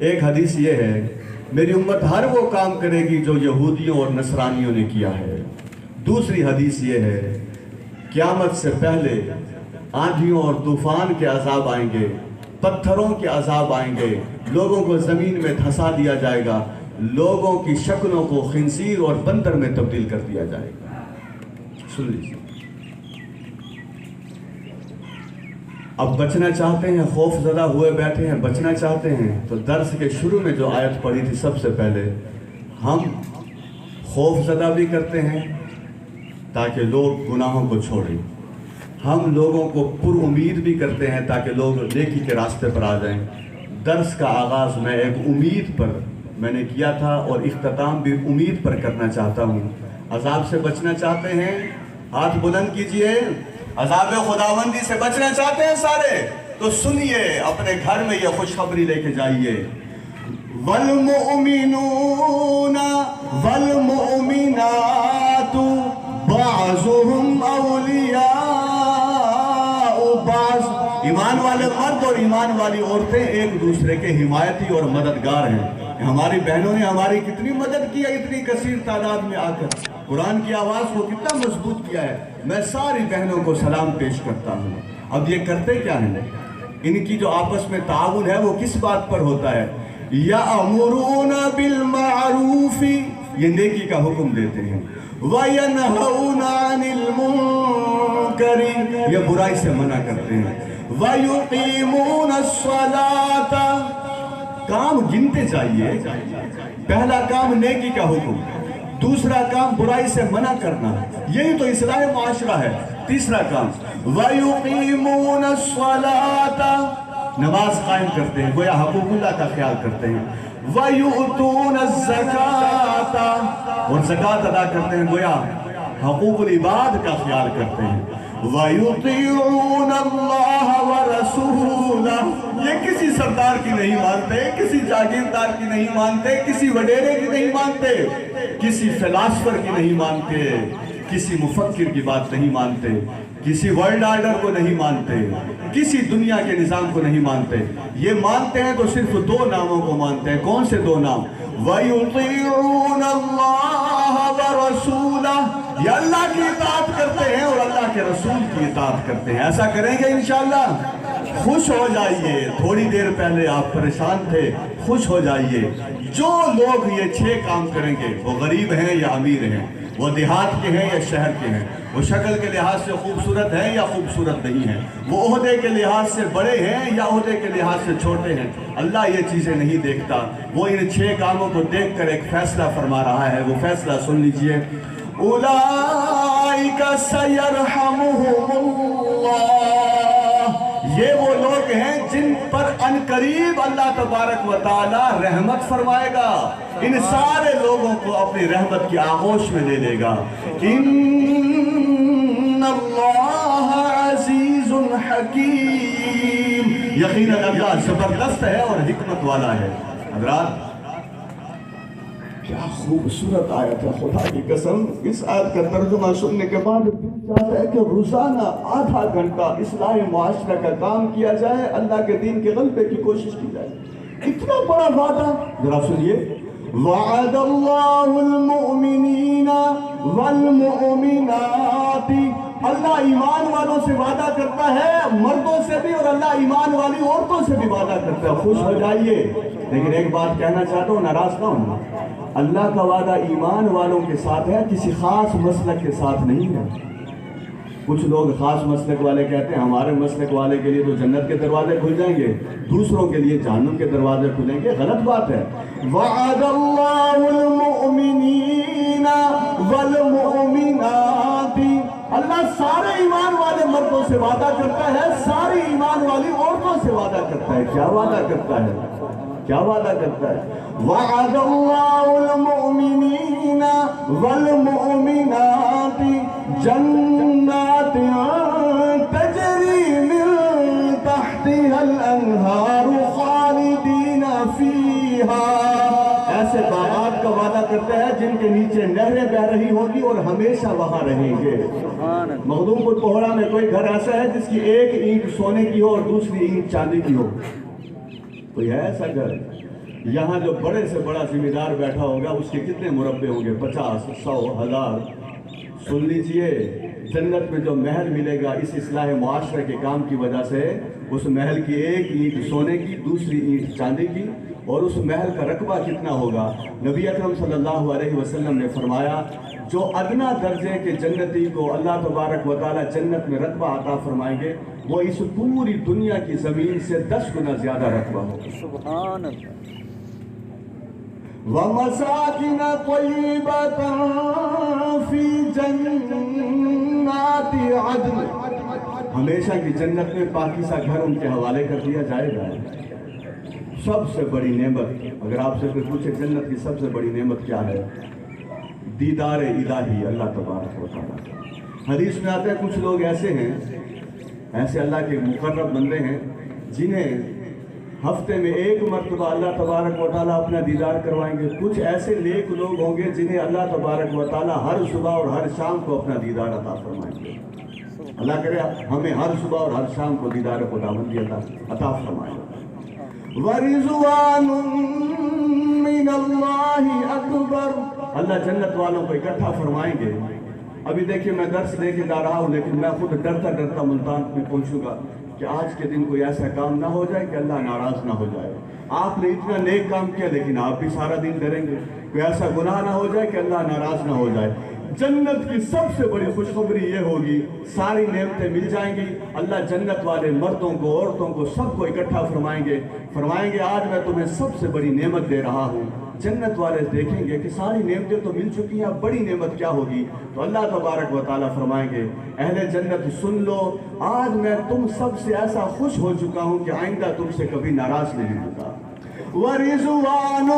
ایک حدیث یہ ہے میری امت ہر وہ کام کرے گی جو یہودیوں اور نصرانیوں نے کیا ہے۔ دوسری حدیث یہ ہے قیامت سے پہلے آندھیوں اور طوفان کے عذاب آئیں گے، پتھروں کے عذاب آئیں گے، لوگوں کو زمین میں دھسا دیا جائے گا، لوگوں کی شکلوں کو خنزیر اور بندر میں تبدیل کر دیا جائے گا۔ سن لیجیے، اب بچنا چاہتے ہیں، خوف زدہ ہوئے بیٹھے ہیں، بچنا چاہتے ہیں تو درس کے شروع میں جو آیت پڑھی تھی سب سے پہلے، ہم خوف زدہ بھی کرتے ہیں تاکہ لوگ گناہوں کو چھوڑیں، ہم لوگوں کو پر امید بھی کرتے ہیں تاکہ لوگ نیکی کے راستے پر آ جائیں۔ درس کا آغاز میں ایک امید پر میں نے کیا تھا اور اختتام بھی امید پر کرنا چاہتا ہوں۔ عذاب سے بچنا چاہتے ہیں؟ ہاتھ بلند کیجئے۔ عذاب خداوندی سے بچنا چاہتے ہیں سارے؟ تو سنیے، اپنے گھر میں یہ خوشخبری لے کے جائیے۔ وَالْمُؤْمِنُونَ وَالْمُؤْمِنَاتُ بَعْضُهُمْ أَوْلِيَاءُ بَعْضٍ، ایمان والے مرد اور ایمان والی عورتیں ایک دوسرے کے حمایتی اور مددگار ہیں۔ ہماری بہنوں نے ہماری کتنی مدد کی ہے، اتنی کثیر تعداد میں آ کر قرآن کی آواز کو کتنا مضبوط کیا ہے۔ میں ساری بہنوں کو سلام پیش کرتا ہوں۔ اب یہ کرتے کیا ہیں؟ ان کی جو آپس میں تعاون ہے وہ کس بات پر ہوتا ہے؟ یَأْمُرُونَ بِالْمَعْرُوفِ، یہ نیکی کا حکم دیتے ہیں، وَيَنْهَوْنَ عَنِ الْمُنْكَرِ، یہ برائی سے منع کرتے ہیں، وَيُقِيمُونَ الصَّلَاةَ، کام گنتے جائیے۔ پہلا کام نیکی کا حکم، دوسرا کام برائی سے منع کرنا، یہی تو اصلاح معاشرہ ہے۔ تیسرا کام وَيُقِيمُونَ الصَّلَاةَ، نماز قائم کرتے ہیں، گویا حقوق اللہ کا خیال کرتے ہیں، وَيُؤْتُونَ الزَّكَاةَ، اور زکوٰۃ ادا کرتے ہیں، گویا حقوق العباد کا خیال کرتے ہیں، وَيُطِيعُونَ اللَّهَ وَرَسُولَهُ، یہ کسی سردار کی نہیں مانتے، کسی جاگیردار کی نہیں مانتے، کسی وڈیرے کی نہیں مانتے، کسی فلاسفر کی نہیں مانتے، کسی مفکر کی بات نہیں مانتے، کسی ورلڈ آرڈر کو نہیں مانتے، کسی دنیا کے نظام کو نہیں مانتے۔ یہ مانتے ہیں تو صرف دو ناموں کو مانتے ہیں۔ کون سے دو نام؟ وَيُطِيعُونَ اللَّهَ وَرَسُولَهُ، یہ اللہ کی اطاعت کرتے ہیں اور اللہ کے رسول کی اطاعت کرتے ہیں۔ ایسا کریں گے انشاءاللہ؟ خوش ہو جائیے، تھوڑی دیر پہلے آپ پریشان تھے، خوش ہو جائیے۔ جو لوگ یہ 6 کام کریں گے، وہ غریب ہیں یا امیر ہیں، وہ دیہات کے ہیں یا شہر کے ہیں، وہ شکل کے لحاظ سے خوبصورت ہیں یا خوبصورت نہیں ہیں، وہ عہدے کے لحاظ سے بڑے ہیں یا عہدے کے لحاظ سے چھوٹے ہیں، اللہ یہ چیزیں نہیں دیکھتا۔ وہ ان 6 کاموں کو دیکھ کر ایک فیصلہ فرما رہا ہے، وہ فیصلہ سن لیجئے۔ اولئک سیرحمہم اللہ، یہ وہ لوگ ہیں جن پر عنقریب اللہ تبارک و تعالی رحمت فرمائے گا، ان سارے لوگوں کو اپنی رحمت کی آغوش میں لے لے گا۔ ان اللہ عزیز حکیم، یقیناً اللہ زبردست ہے اور حکمت والا ہے۔ حضرات، کیا خوبصورت آیت ہے، خدا کی قسم۔ اس آیت کا ترجمہ سننے کے بعد دل چاہتا ہے کہ روزانہ آدھا گھنٹہ اصلاح معاشرہ کا کام کیا جائے، اللہ کے دین کے غلبے کی کوشش کی جائے۔ اتنا بڑا وعدہ، ذرا سنیے۔ وعد اللہ المؤمنین والمؤمنات، اللہ ایمان والوں سے وعدہ کرتا ہے، مردوں سے بھی، اور اللہ ایمان والی عورتوں سے بھی وعدہ کرتا ہے۔ خوش ہو جائیے۔ لیکن ایک بات کہنا چاہتا ہوں، ناراض نہ ہونا، اللہ کا وعدہ ایمان والوں کے ساتھ ہے، کسی خاص مسلک کے ساتھ نہیں ہے۔ کچھ لوگ خاص مسلک والے کہتے ہیں ہمارے مسلک والے کے لیے تو جنت کے دروازے کھل جائیں گے، دوسروں کے لیے جہنم کے دروازے کھلیں گے۔ غلط بات ہے۔ وعد اللہ المؤمنین والمؤمنات، اللہ سارے ایمان والے مردوں سے وعدہ کرتا ہے، ساری ایمان والی عورتوں سے وعدہ کرتا ہے۔ کیا وعدہ کرتا ہے؟ کیا وعدہ کرتا ہے؟ وعد اللہ المؤمنین والمؤمنات جنات تجری من تحتها الانہار خالدین فیہا، ایسے باغات کا وعدہ کرتا ہے جن کے نیچے نہریں بہ رہی ہوگی اور ہمیشہ وہاں رہیں گے۔ مخدوم پور کوہڑا میں کوئی گھر ایسا ہے جس کی ایک اینٹ سونے کی ہو اور دوسری اینٹ چاندی کی ہو؟ کوئی ہے ایسا گھر؟ یہاں جو بڑے سے بڑا ذمہ دار بیٹھا ہوگا اس کے کتنے مربع ہوں گے؟ 50، 100، 1000۔ سن لیجئے، جنت میں جو محل ملے گا اس اصلاح معاشرے کے کام کی وجہ سے، اس محل کی ایک اینٹ سونے کی، دوسری اینٹ چاندی کی، اور اس محل کا رقبہ کتنا ہوگا؟ نبی اکرم صلی اللہ علیہ وسلم نے فرمایا جو ادنا درجے کے جنتی کو اللہ تبارک و تعالی جنت میں رقبہ عطا فرمائیں گے وہ اس پوری دنیا کی زمین سے 10 گنا زیادہ رقبہ ہوگا۔ سبحان اللہ۔ وَمَسَاكِنَ طَيِّبَةً فِي جَنَّاتِ عَدْنٍ، ہمیشہ کی جنت میں پاکیزہ گھر ان کے حوالے کر دیا جائے گا۔ سب سے بڑی نعمت، اگر آپ سے کوئی پوچھے جنت کی سب سے بڑی نعمت کیا ہے؟ دیدار الہی، اللہ تبارک و تعالیٰ۔ حدیث میں آتے ہیں کچھ لوگ ایسے ہیں، ایسے اللہ کے مقرب بندے ہیں جنہیں ہفتے میں 1 مرتبہ اللہ تبارک و تعالیٰ اپنا دیدار کروائیں گے۔ کچھ ایسے نیک لوگ ہوں گے جنہیں اللہ تبارک و تعالیٰ ہر صبح اور ہر شام کو اپنا دیدار عطا فرمائیں گے۔ اللہ کرے ہمیں ہر صبح اور ہر شام کو دیدار خداوندی عطا فرمائے۔ وَرِضْوَانٌ مِّنَ اللَّهِ أَكْبَرُ، اللہ جنت والوں کو اکٹھا فرمائیں گے۔ ابھی دیکھیں میں درس لے کے جا رہا ہوں لیکن میں خود ڈرتا ڈرتا ملتان میں پہنچوں گا کہ آج کے دن کوئی ایسا کام نہ ہو جائے کہ اللہ ناراض نہ ہو جائے۔ آپ نے اتنا نیک کام کیا لیکن آپ بھی سارا دن ڈریں گے، کوئی ایسا گناہ نہ ہو جائے کہ اللہ ناراض نہ ہو جائے۔ جنت کی سب سے بڑی خوشخبری یہ ہوگی ساری نعمتیں مل جائیں گی، اللہ جنت والے مردوں کو، عورتوں کو، سب کو اکٹھا فرمائیں گے آج میں تمہیں سب سے بڑی نعمت دے رہا ہوں۔ جنت والے دیکھیں گے کہ ساری نعمتیں تو مل چکی ہیں، اب بڑی نعمت کیا ہوگی؟ تو اللہ تبارک و تعالیٰ فرمائیں گے اہل جنت سن لو، آج میں تم سب سے ایسا خوش ہو چکا ہوں کہ آئندہ تم سے کبھی ناراض نہیں ہوگا۔ وَرِضْوَانٌ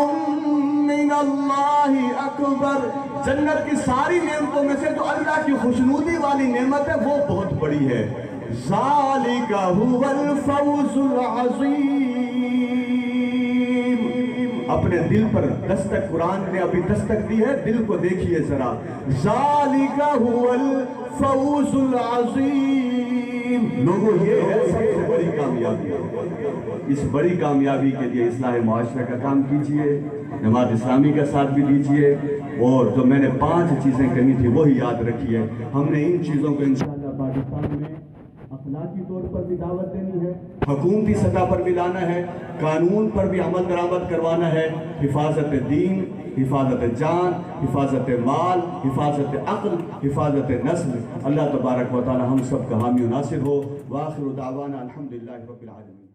مِّنَ اللَّهِ أَكْبَرُ، جنت کی ساری نعمتوں میں سے جو اللہ کی خوشنودی والی نعمت ہے وہ بہت بڑی ہے۔ ذَلِكَ هُوَ الْفَوْزُ الْعَظِيمُ، اپنے دل پر دستک، قرآن نے ابھی دستک دی ہے، دل کو دیکھیے ذرا۔ ذَلِكَ هُوَ الْفَوْزُ الْعَظِيمُ، لوگوں یہ ہے سب سے بڑی کامیابی۔ اس بڑی کامیابی کے لیے اصلاح معاشرہ کا کام کیجئے، جماعت اسلامی کا ساتھ بھی دیجئے، اور جو میں نے 5 چیزیں کہی تھی وہی یاد رکھیے۔ ہم نے ان چیزوں کو انشاءاللہ پاکستان میں اخلاقی طور پر بھی دعوت دینی ہے، حکومتی سطح پر بھی لانا ہے، قانون پر بھی عمل درآمد کروانا ہے، حفاظت دین، حفاظت جان، حفاظت مال، حفاظت عقل، حفاظت نسل۔ اللہ تبارک و تعالی ہم سب کا حامی و ناصر ہو۔ وآخر دعوانا الحمدللہ رب العالمین۔